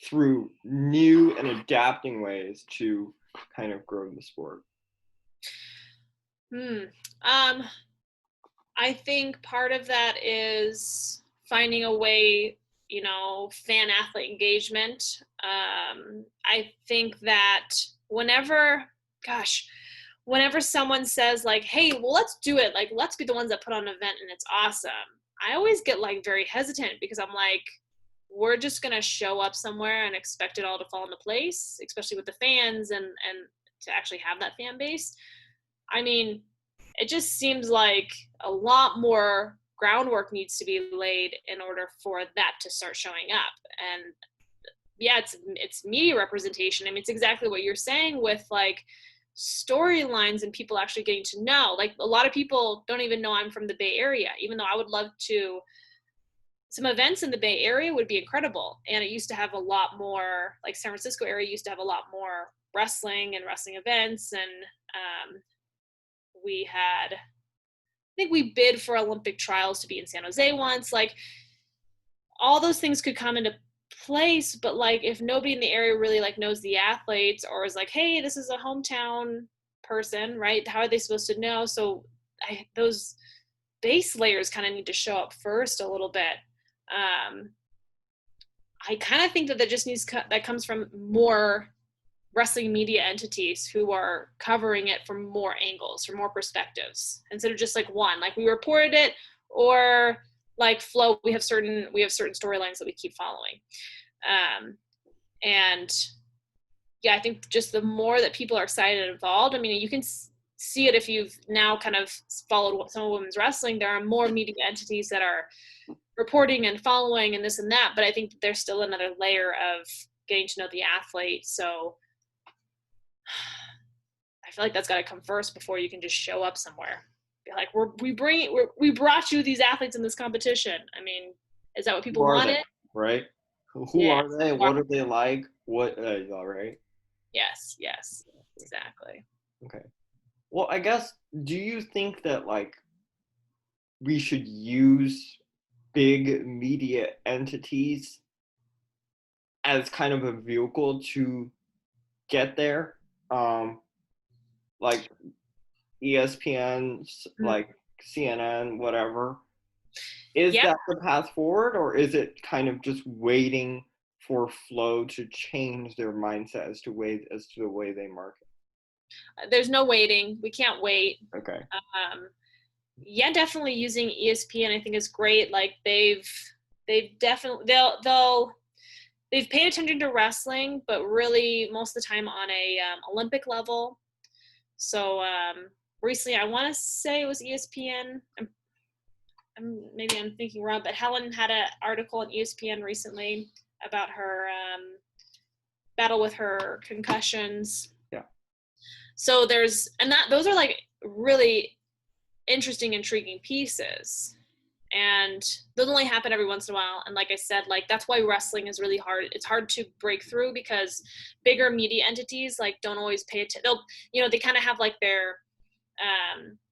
through new and adapting ways to kind of grow the sport? Hmm. Um, I think part of that is finding a way, fan athlete engagement. I think that whenever, gosh, whenever someone says like, hey, well, let's do it, like, let's be the ones that put on an event and it's awesome, I always get like very hesitant because I'm like, we're just going to show up somewhere and expect it all to fall into place, especially with the fans and to actually have that fan base. I mean, it just seems like a lot more groundwork needs to be laid in order for that to start showing up. And yeah, it's media representation. I mean, it's exactly what you're saying with like storylines and people actually getting to know. Like a lot of people don't even know I'm from the Bay Area, even though I would love to. Some events in the Bay Area would be incredible, and it used to have a lot more. Like San Francisco area used to have a lot more wrestling and wrestling events, and we had, I think we bid for Olympic trials to be in San Jose once. Like all those things could come into place, but like if nobody in the area really like knows the athletes or is like, hey, this is a hometown person, right? How are they supposed to know? So those base layers kind of need to show up first a little bit. I kind of think that just that comes from more wrestling media entities who are covering it from more angles, from more perspectives, instead of just like one. Like we reported it, or like Flow, we have certain storylines that we keep following. And yeah, I think just the more that people are excited and involved, I mean, you can see it if you've now kind of followed some of women's wrestling. There are more media entities that are reporting and following and this and that, but I think there's still another layer of getting to know the athlete. So I feel like that's got to come first before you can just show up somewhere. Be like, we brought you these athletes in this competition. I mean, is that what Who people are they, wanted? right? Who Yeah. are they? What are they like? What, all right. Yes. Yes. Exactly. Okay. Well, I guess, do you think that like we should use big media entities as kind of a vehicle to get there? Um, like ESPN, Mm. like CNN, whatever. Is Yeah. that the path forward, or is it kind of just waiting for Flow to change their mindset as to the way they market? There's no waiting. We can't wait. Okay. Yeah, definitely using ESPN I think is great. Like they've definitely they've paid attention to wrestling, but really most of the time on a Olympic level. So recently, I want to say it was ESPN. Maybe I'm thinking wrong, but Helen had an article on ESPN recently about her battle with her concussions. Yeah. So those are like really interesting, intriguing pieces. And those only happen every once in a while. And like I said, like that's why wrestling is really hard. It's hard to break through because bigger media entities like don't always pay attention. They kind of have like their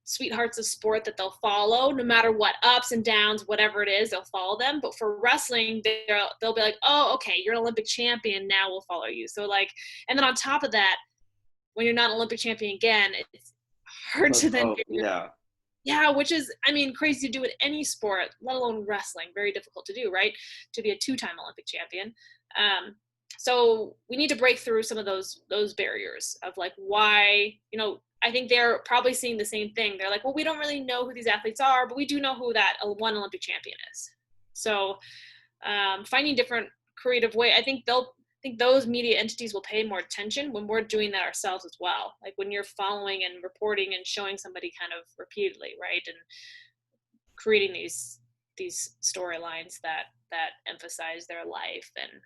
sweethearts of sport that they'll follow no matter what, ups and downs, whatever it is, they'll follow them. But for wrestling, they'll be like, oh, okay, you're an Olympic champion, now we'll follow you. So like, and then on top of that, when you're not an Olympic champion again, it's hard to then yeah, which is, I mean, crazy to do in any sport, let alone wrestling. Very difficult to do, right? To be a two-time Olympic champion. So we need to break through some of those barriers of like why, I think they're probably seeing the same thing. They're like, well, we don't really know who these athletes are, but we do know who that one Olympic champion is. So finding different creative way, I think those media entities will pay more attention when we're doing that ourselves as well. Like when you're following and reporting and showing somebody kind of repeatedly, right? And creating these storylines that emphasize their life. And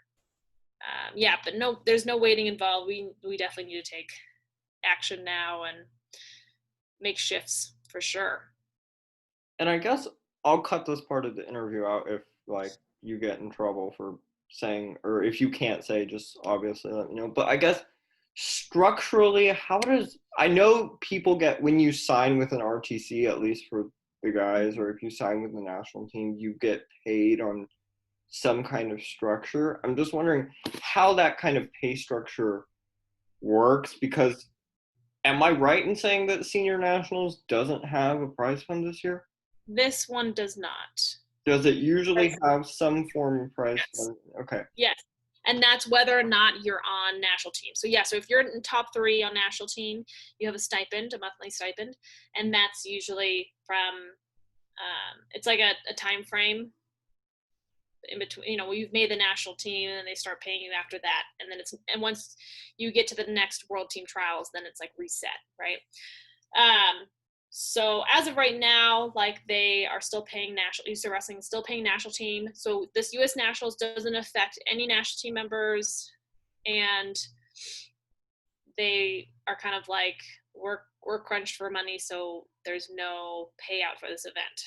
but no, there's no waiting involved. We definitely need to take action now and make shifts for sure. And I guess I'll cut this part of the interview out if like you get in trouble for saying, or if you can't say, just obviously let me know. But I guess structurally, I know people get, when you sign with an RTC, at least for the guys, or if you sign with the national team, you get paid on some kind of structure. I'm just wondering how that kind of pay structure works, because am I right in saying that Senior Nationals doesn't have a prize fund this year? This one does not. Does it usually have some form of prize fund? Okay. Yes. And that's whether or not you're on national team. So yeah, so if you're in top 3 on national team, you have a monthly stipend, and that's usually from it's like a time frame in between. You've made the national team, and then they start paying you after that, and once you get to the next world team trials, then it's like reset, right? So as of right now, like they are still paying national wrestling, still paying national team. So this U.S. Nationals doesn't affect any national team members, and they are kind of like we're crunched for money, so there's no payout for this event.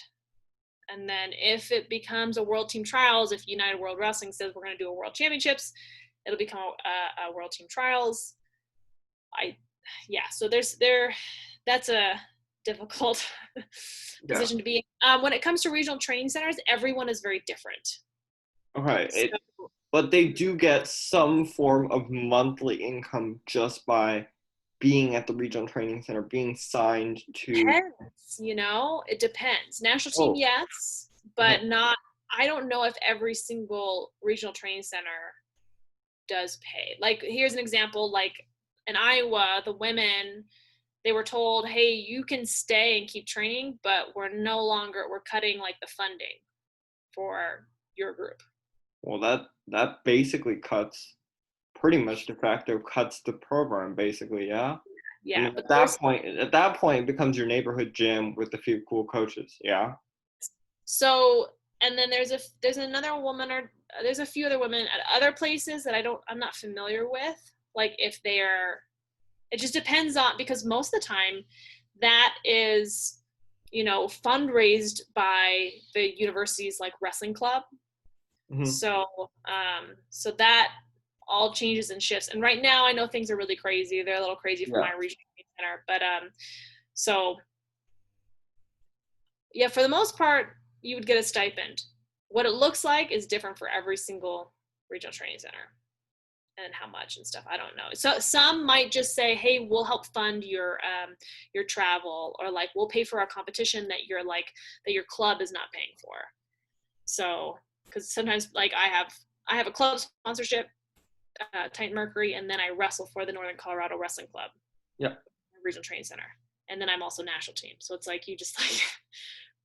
And then if it becomes a world team trials, if United World Wrestling says we're going to do a world championships, it'll become a world team trials. So that's a difficult position to be in. When it comes to regional training centers, everyone is very different. Okay. But they do get some form of monthly income just by being at the regional training center, being signed to. Depends, it depends. National team, yes, but not. I don't know if every single regional training center does pay. Like, here's an example. Like in Iowa, the women, they were told, hey, you can stay and keep training, but we're cutting like the funding for your group. Well, that basically pretty much de facto cuts the program, basically, yeah? Yeah. I mean, at that point, it becomes your neighborhood gym with a few cool coaches, yeah? So, and then there's another woman, or there's a few other women at other places that I'm not familiar with. Like if it just depends on, because most of the time that is, fundraised by the university's like wrestling club. Mm-hmm. So that all changes and shifts. And right now I know things are really crazy. They're a little crazy for my regional center, but so yeah, for the most part, you would get a stipend. What it looks like is different for every single regional training center, and how much and stuff, I don't know. So some might just say, hey, we'll help fund your travel, or like we'll pay for our competition that your club is not paying for. So because sometimes like I have I have a club sponsorship, Titan Mercury, and then I wrestle for the Northern Colorado Wrestling Club, Yeah. regional training center, and then I'm also national team. So it's like you just like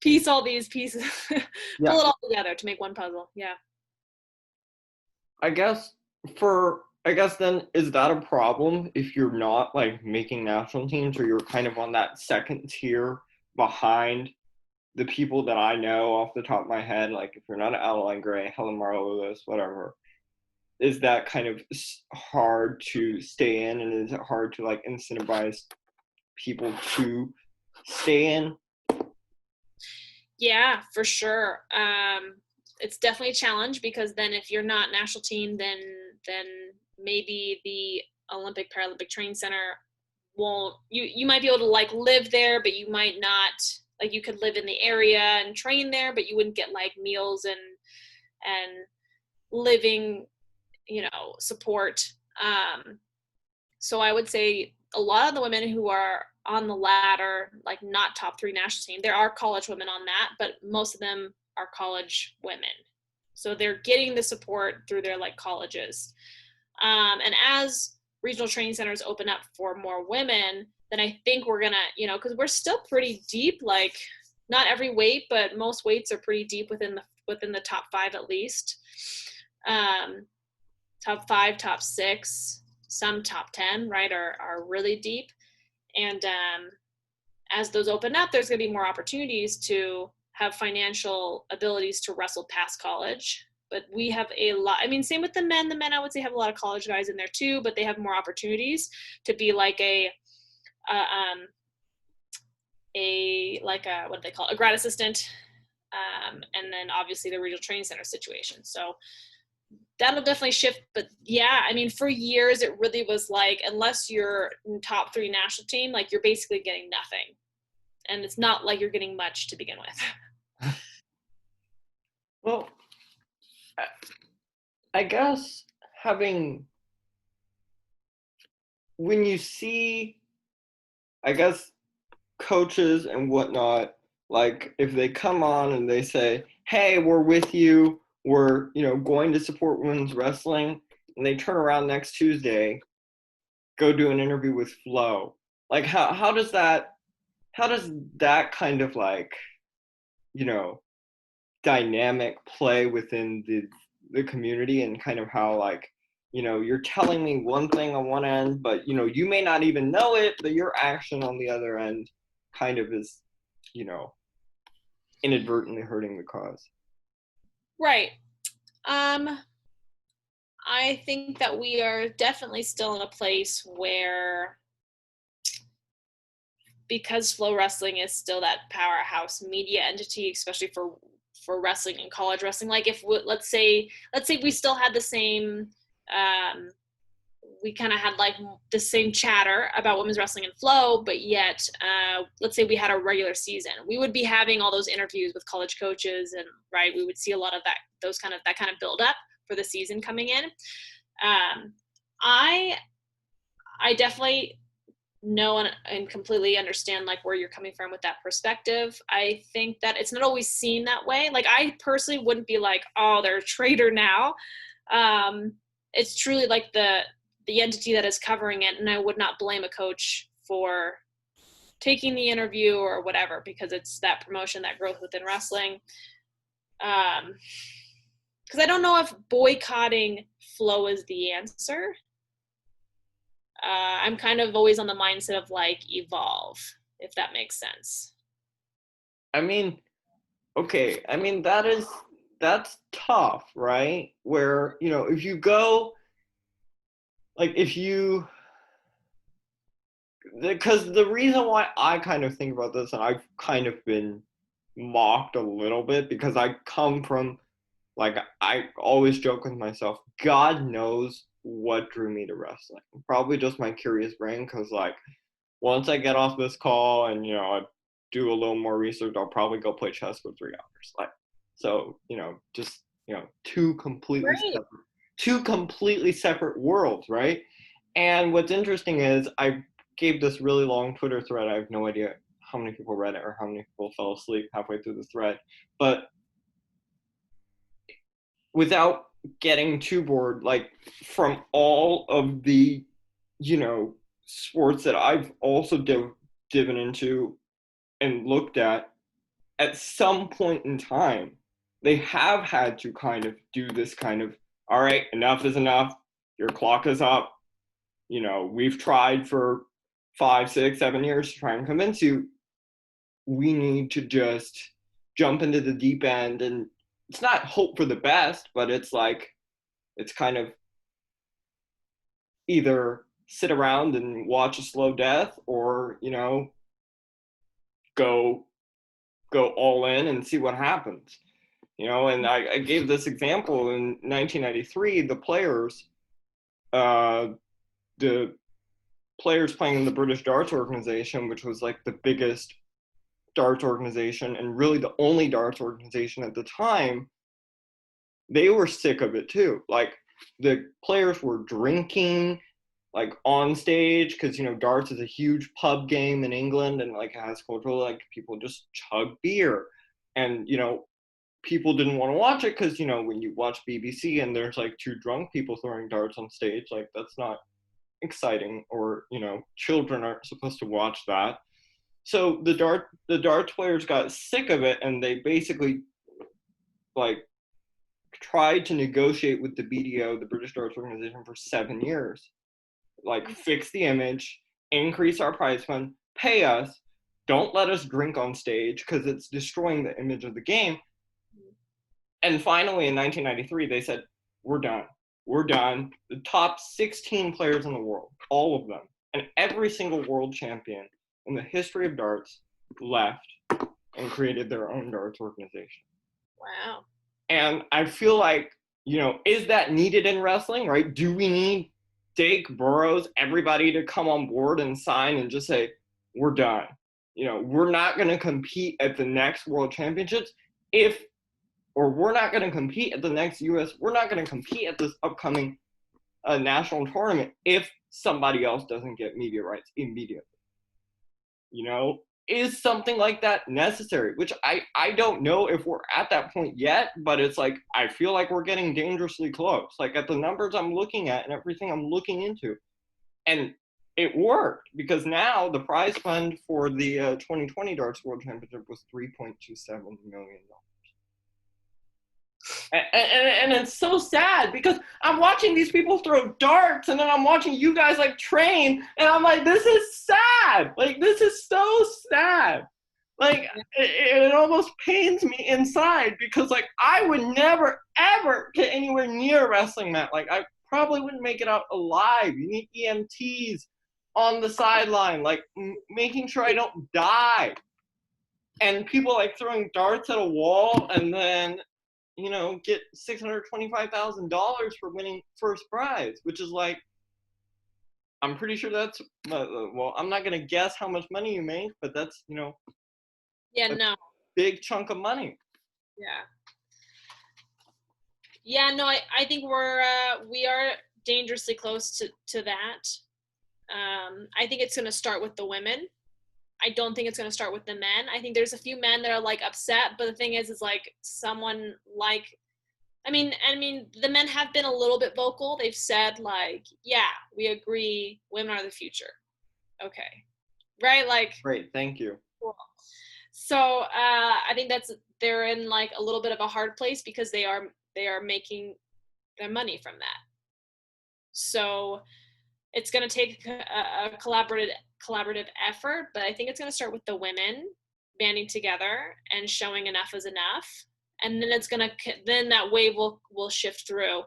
piece all these pieces, Yeah. pull it all together to make one puzzle. Yeah. I guess then is that a problem if you're not like making national teams, or you're kind of on that second tier behind the people that I know off the top of my head? Like if you're not Adeline Gray, Helen Marlowe Lewis, whatever, is that kind of hard to stay in, and is it hard to like incentivize people to stay in? Yeah, for sure. It's definitely a challenge because then if you're not national team, then maybe the Olympic Paralympic Training Center won't. You might be able to like live there, but you might not. Like you could live in the area and train there, but you wouldn't get like meals and living, support. So I would say a lot of the women who are on the ladder, like not top 3 national team, there are college women on that, but most of them are college women. So they're getting the support through their like colleges. And as regional training centers open up for more women, then I think we're gonna, because we're still pretty deep, like not every weight, but most weights are pretty deep within the top 5 at least. Top 5, top 6, some top 10, right, are really deep. And as those open up, there's going to be more opportunities to have financial abilities to wrestle past college. But we have a lot. I mean, same with the men. The men, I would say, have a lot of college guys in there too, but they have more opportunities to be like what do they call it? A grad assistant, and then obviously the regional training center situation. So that'll definitely shift. But yeah, I mean, for years it really was like, unless you're in top 3 national team, like you're basically getting nothing, and it's not like you're getting much to begin with. Well, I guess when you see, I guess, coaches and whatnot, like if they come on and they say, hey, we're with you, we're going to support women's wrestling, and they turn around next Tuesday, go do an interview with Flo, like how does that kind of like dynamic play within the community, and kind of how like you're telling me one thing on one end, but you may not even know it, but your action on the other end kind of is you know inadvertently hurting the cause. Right. I think that we are definitely still in a place where, because Flow Wrestling is still that powerhouse media entity, especially for wrestling and college wrestling. Like if let's say we still had the same, we kind of had like the same chatter about women's wrestling and Flow, but yet let's say we had a regular season, we would be having all those interviews with college coaches, and right, we would see a lot of that kind of build up for the season coming in. I definitely know and completely understand like where you're coming from with that perspective. I think that it's not always seen that way. Like I personally wouldn't be like, oh, they're a traitor now. It's truly like the entity that is covering it, and I would not blame a coach for taking the interview or whatever, because it's that promotion, that growth within wrestling. Because I don't know if boycotting Flow is the answer. I'm kind of always on the mindset of like evolve, if that makes sense. I mean, okay, I mean that's tough, right? Where if you go, like if you because the reason why I kind of think about this, and I've kind of been mocked a little bit, because I come from, like, I always joke with myself, God knows what drew me to wrestling. Probably just my curious brain, because like once I get off this call and I do a little more research, I'll probably go play chess for 3 hours. Like, so just Right. two completely separate worlds, right? And what's interesting is I gave this really long Twitter thread. I have no idea how many people read it or how many people fell asleep halfway through the thread. But without getting too bored, like from all of the, sports that I've also divin into and looked at some point in time, they have had to kind of do this kind of, all right, enough is enough. Your clock is up. We've tried for 5, 6, 7 years to try and convince you. We need to just jump into the deep end, and it's not hope for the best, but it's like, it's kind of either sit around and watch a slow death, or go all in and see what happens. And I gave this example in 1993. The players playing in the British Darts Organization, which was like the biggest darts organization and really the only darts organization at the time, they were sick of it too. Like, the players were drinking like on stage, because darts is a huge pub game in England, and like it has cultural, like people just chug beer, and people didn't want to watch it because when you watch BBC and there's like two drunk people throwing darts on stage, like that's not exciting, or children aren't supposed to watch that. So the darts players got sick of it, and they basically like tried to negotiate with the BDO, the British Darts Organization, for 7 years. Like, fix the image, increase our prize fund, pay us, don't let us drink on stage because it's destroying the image of the game. And finally, in 1993, they said, we're done. We're done. The top 16 players in the world, all of them, and every single world champion in the history of darts left and created their own darts organization. Wow. And I feel like, is that needed in wrestling, right? Do we need Jake Burroughs, everybody to come on board and sign and just say, we're done? We're not going to compete at the next World Championships or we're not going to compete at the next we're not going to compete at this upcoming national tournament if somebody else doesn't get media rights immediately. Is something like that necessary? Which I don't know if we're at that point yet, but it's like, I feel like we're getting dangerously close. Like, at the numbers I'm looking at and everything I'm looking into. And it worked, because now the prize fund for the 2020 Darts World Championship was $3.27 million. And it's so sad, because I'm watching these people throw darts, and then I'm watching you guys like train, and I'm like, this is sad. Like, this is so sad. Like, it almost pains me inside, because like, I would never ever get anywhere near a wrestling mat. Like, I probably wouldn't make it out alive. You need EMTs on the sideline, like making sure I don't die. And people like throwing darts at a wall, and then get $625,000 for winning first prize, which is like, I'm pretty sure that's, well, I'm not going to guess how much money you make, but that's, Yeah, a no. big chunk of money. Yeah. Yeah, no, I think we are dangerously close to that. I think it's going to start with the women. I don't think it's going to start with the men. I think there's a few men that are like upset, but the thing is like, someone like, I mean, the men have been a little bit vocal. They've said like, yeah, we agree, women are the future. Okay. Right? Like, Great, thank you. cool. So I think they're in like a little bit of a hard place, because they are making their money from that. So it's going to take a collaborative effort, but I think it's going to start with the women banding together and showing enough is enough, and then then that wave will shift through.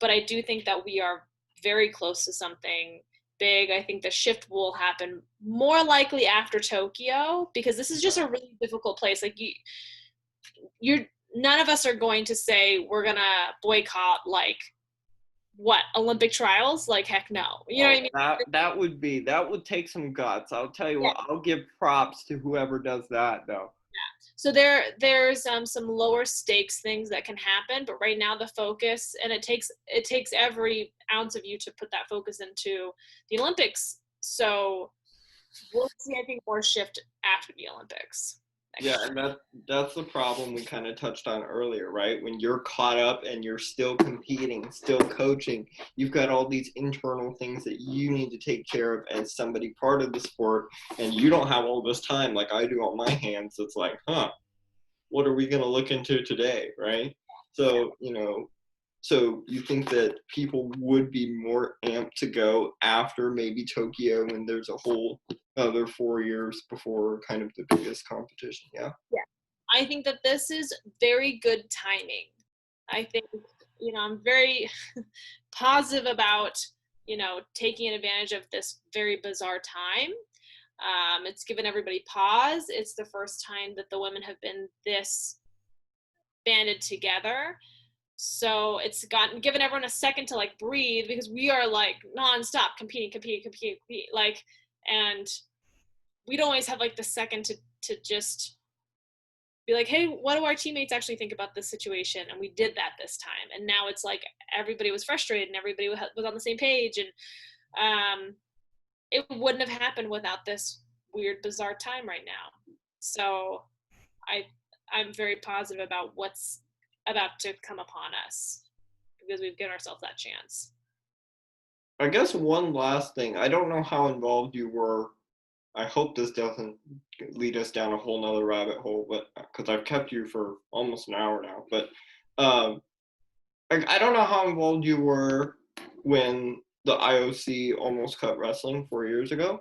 But I do think that we are very close to something big. I think the shift will happen more likely after Tokyo, because this is just a really difficult place. Like, you're none of us are going to say we're gonna boycott like Olympic trials. Like, heck no. You know what I mean? That would take some guts. I'll tell you what, I'll give props to whoever does that, though. Yeah. So there's some lower stakes things that can happen, but right now the focus, and it takes every ounce of you to put that focus into the Olympics. So we'll see, I think, more shift after the Olympics. Yeah, and that's the problem we kind of touched on earlier, right? When you're caught up and you're still competing, still coaching, you've got all these internal things that you need to take care of as somebody part of the sport, and you don't have all this time like I do on my hands. It's like, what are we going to look into today, right? So, so you think that people would be more amped to go after maybe Tokyo when there's a whole other 4 years before kind of the biggest competition? Yeah. Yeah. I think that this is very good timing. I think, I'm very positive about, taking advantage of this very bizarre time. It's given everybody pause. It's the first time that the women have been this banded together. So it's given everyone a second to like breathe, because we are like nonstop competing, like, and we don't always have like the second to just be like, hey, what do our teammates actually think about this situation? And we did that this time. And now it's like everybody was frustrated and everybody was on the same page. And it wouldn't have happened without this weird, bizarre time right now. So I'm very positive about what's about to come upon us, because we've given ourselves that chance. I guess one last thing. I don't know how involved you were. I hope this doesn't lead us down a whole nother rabbit hole, but because I've kept you for almost an hour now. But I don't know how involved you were when the IOC almost cut wrestling 4 years ago.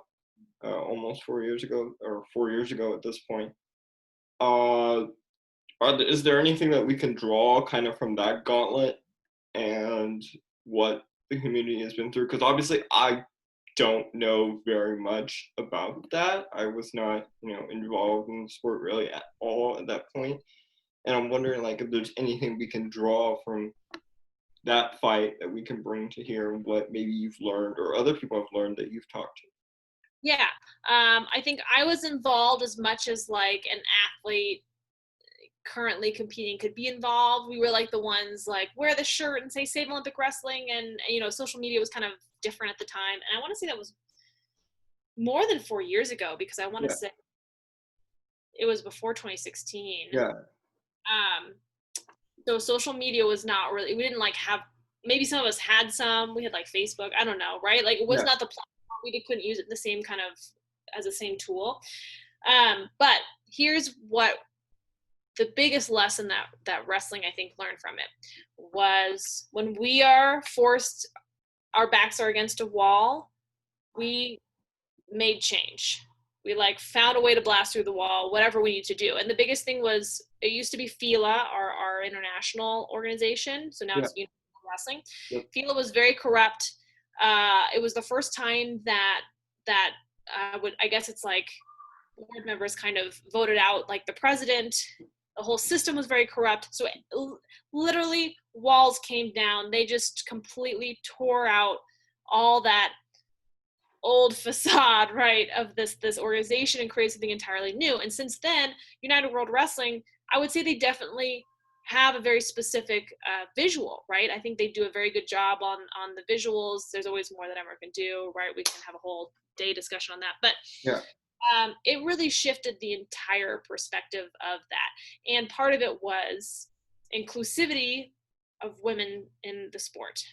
Almost 4 years ago, or 4 years ago at this point. Is there anything that we can draw kind of from that gauntlet and what the community has been through? Because obviously I don't know very much about that. I was not, involved in the sport really at all at that point. And I'm wondering, like, if there's anything we can draw from that fight that we can bring to here, and what maybe you've learned or other people have learned that you've talked to. Yeah. I think I was involved as much as like an athlete currently competing could be involved. We were like the ones like wear the shirt and say save Olympic wrestling, and social media was kind of different at the time. And I want to say that was more than 4 years ago, because I want to say it was before 2016. Yeah. So social media was not really, we didn't like have, maybe some of us had some, we had like Facebook, I don't know, right? Like it was not the platform, we couldn't use it the same kind of, as the same tool. But here's what the biggest lesson that wrestling, I think, learned from it was, when we are forced, our backs are against a wall, we made change. We like found a way to blast through the wall, whatever we need to do. And the biggest thing was, it used to be FILA, our international organization. So now it's Universal Wrestling. Yep. FILA was very corrupt. It was the first time that I guess it's like board members kind of voted out like the president. The whole system was very corrupt. So literally walls came down. They just completely tore out all that old facade, right, of this organization, and create something entirely new. And since then, United World Wrestling, I would say they definitely have a very specific visual, right? I think they do a very good job on the visuals. There's always more that Emma can do, right? We can have a whole day discussion on that. But it really shifted the entire perspective of that. And part of it was inclusivity of women in the sport.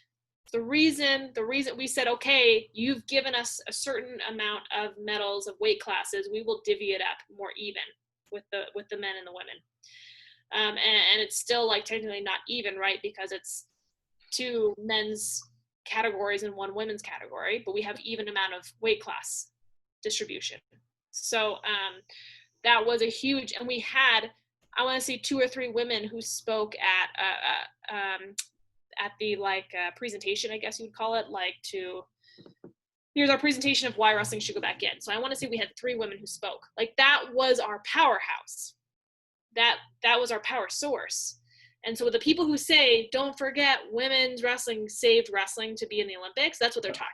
The reason we said, okay, you've given us a certain amount of medals of weight classes, we will divvy it up more even with the men and the women. And it's still like technically not even, right? Because it's 2 men's categories and 1 women's category, but we have even amount of weight class distribution. So that was a huge, and we had, I want to say 2 or 3 women who spoke at the presentation, I guess you would call it, like here's our presentation of why wrestling should go back in. So I want to say we had 3 women who spoke. Like that was our powerhouse. That was our power source. And so the people who say, don't forget women's wrestling saved wrestling to be in the Olympics, that's what they're talking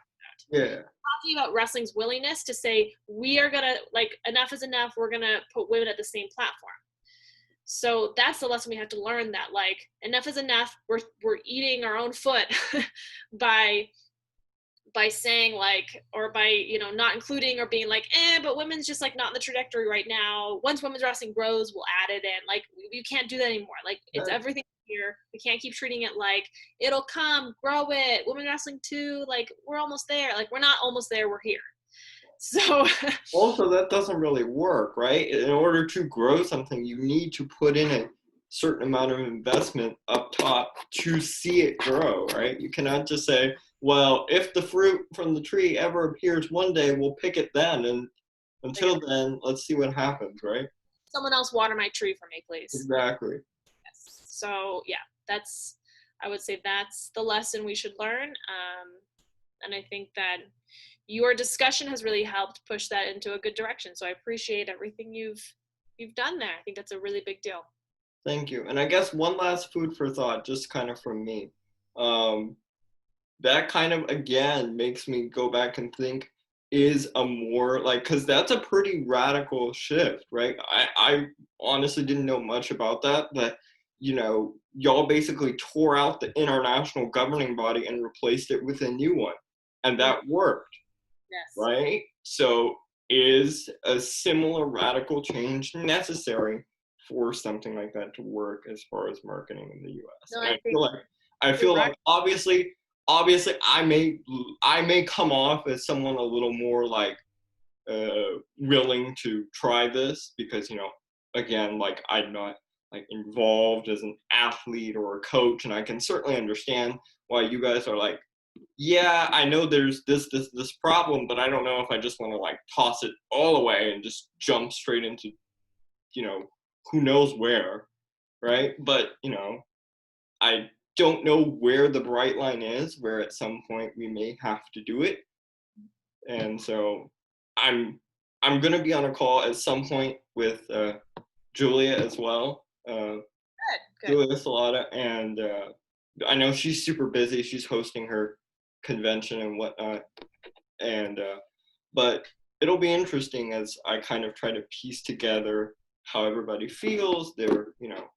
about. Yeah. Talking about wrestling's willingness to say, we are going to, like, enough is enough. We're going to put women at the same platform. So that's the lesson we have to learn, that like enough is enough. We're eating our own foot by by saying like, or by, you know, not including or being like, but women's just like not in the trajectory right now. Once women's wrestling grows, we'll add it in. Like, you can't do that anymore. Like, it's everything here. We can't keep treating it like it'll come, grow it. Women's wrestling too. Like, we're almost there. Like, we're not almost there. We're here. So Also, that doesn't really work, right? In order to grow something, you need to put in a certain amount of investment up top to see it grow, right? You cannot just say, well, if the fruit from the tree ever appears one day, we'll pick it then. And until then, let's see what happens, right? someone else water my tree for me, please. Exactly. Yes. So yeah, I would say that's the lesson we should learn. And I think that your discussion has really helped push that into a good direction. So I appreciate everything you've done there. I think that's a really big deal. Thank you. And I guess one last food for thought, just kind of from me. That kind of, again, makes me go back and think, is a more like, because that's a pretty radical shift, right? I honestly didn't know much about that, but you know, y'all basically tore out the international governing body and replaced it with a new one, and that worked. Yes. Right? So is a similar radical change necessary for something like that to work as far as marketing in the US? No, And I feel right. like obviously I may come off as someone a little more like willing to try this because, you know, again, like I'm not like involved as an athlete or a coach, and I can certainly understand why you guys are like, yeah, I know there's this problem, but I don't know if I just want to like toss it all away and just jump straight into, you know, who knows where, right? But, you know, I don't know where the bright line is, where at some point we may have to do it. And so I'm gonna be on a call at some point with Julia as well. Good. Julia Salata, and I know she's super busy. She's hosting her convention and whatnot, and but it'll be interesting as I kind of try to piece together how everybody feels. Their, you know,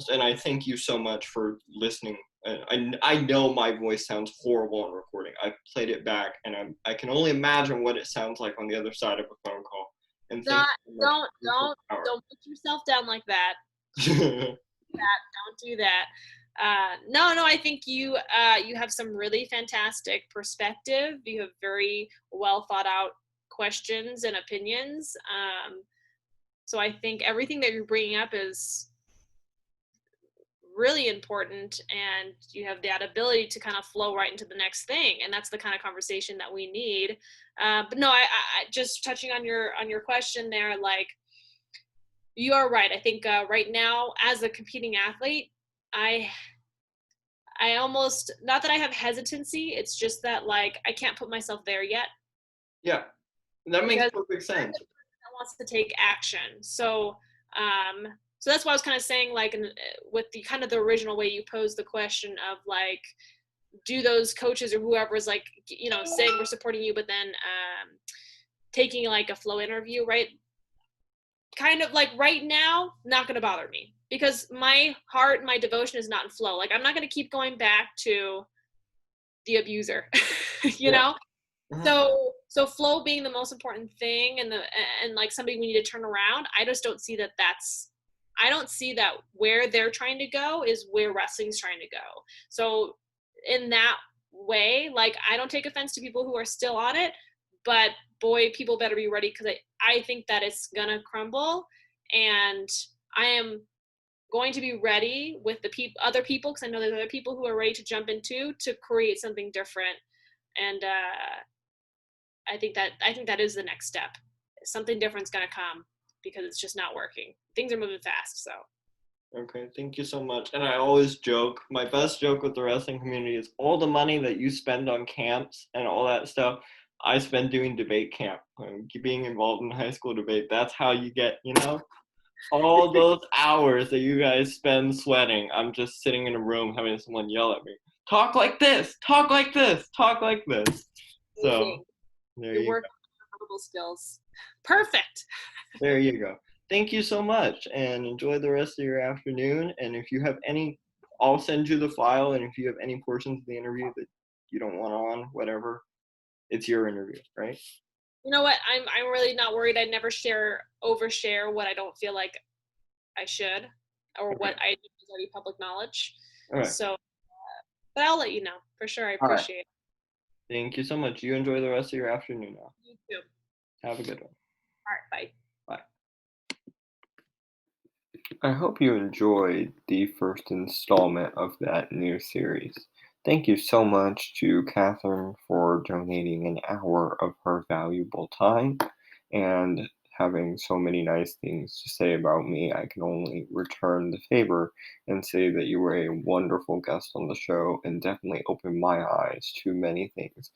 and I thank you so much for listening. I know my voice sounds horrible on recording. I played it back, and I can only imagine what it sounds like on the other side of a phone call. And don't put yourself down like that. Don't do that. No, I think you have some really fantastic perspective. You have very well thought out questions and opinions. So I think everything that you're bringing up is really important, and you have that ability to kind of flow right into the next thing, and that's the kind of conversation that we need. But no, I just touching on your question there, like, you are right. I think right now, as a competing athlete, I almost, not that I have hesitancy, it's just that like I can't put myself there yet. Yeah, that makes perfect sense. That wants to take action. So so that's why I was kind of saying, like, with the kind of the original way you posed the question of like, do those coaches or whoever is like, you know, saying we're supporting you, but then taking like a flow interview, right? Kind of like right now, not going to bother me, because my heart, my devotion is not in flow. Like, I'm not going to keep going back to the abuser, you know? So flow being the most important thing, and like somebody we need to turn around. I just don't see that I don't see that where they're trying to go is where wrestling's trying to go. So in that way, like, I don't take offense to people who are still on it, but boy, people better be ready, because I think that it's gonna crumble, and I am going to be ready with the other people, because I know there's other people who are ready to jump into to create something different. And I think that is the next step. Something different's gonna come, because it's just not working. Things are moving fast, so. Okay, thank you so much. And I always joke, my best joke with the wrestling community is all the money that you spend on camps and all that stuff, I spend doing debate camp, being involved in high school debate. That's how you get, you know, all those hours that you guys spend sweating. I'm just sitting in a room having someone yell at me, talk like this, talk like this, talk like this. So there you work on verbal skills. Perfect. There you go. Thank you so much, and enjoy the rest of your afternoon. And if you have any, I'll send you the file, and if you have any portions of the interview that you don't want on, whatever. It's your interview, right? You know what? I'm really not worried. I never overshare what I don't feel like I should, or Okay. what I think is already public knowledge. Okay. So, but I'll let you know for sure. I All right. appreciate it. Thank you so much. You enjoy the rest of your afternoon now. You too. Have a good one. All right, bye. Bye. I hope you enjoyed the first installment of that new series. Thank you so much to Catherine for donating an hour of her valuable time and having so many nice things to say about me. I can only return the favor and say that you were a wonderful guest on the show and definitely opened my eyes to many things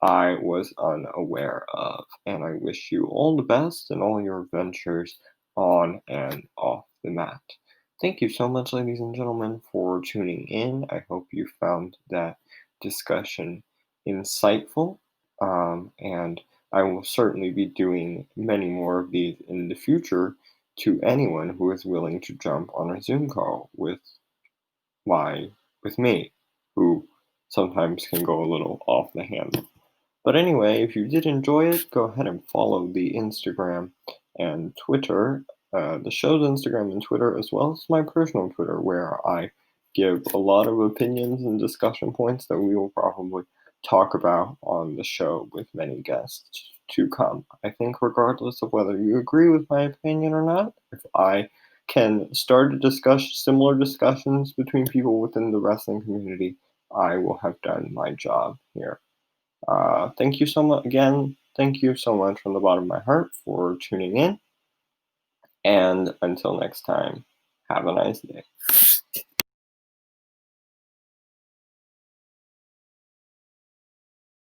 I was unaware of. And I wish you all the best in all your ventures on and off the mat. Thank you so much, ladies and gentlemen, for tuning in. I hope you found that discussion insightful. And I will certainly be doing many more of these in the future to anyone who is willing to jump on a Zoom call my with me, who sometimes can go a little off the handle. But anyway, if you did enjoy it, go ahead and follow the Instagram and Twitter, the show's Instagram and Twitter, as well as my personal Twitter, where I give a lot of opinions and discussion points that we will probably talk about on the show with many guests to come. I think, regardless of whether you agree with my opinion or not, if I can start a similar discussions between people within the wrestling community, I will have done my job here. Thank you so much again. Thank you so much from the bottom of my heart for tuning in. And until next time, have a nice day.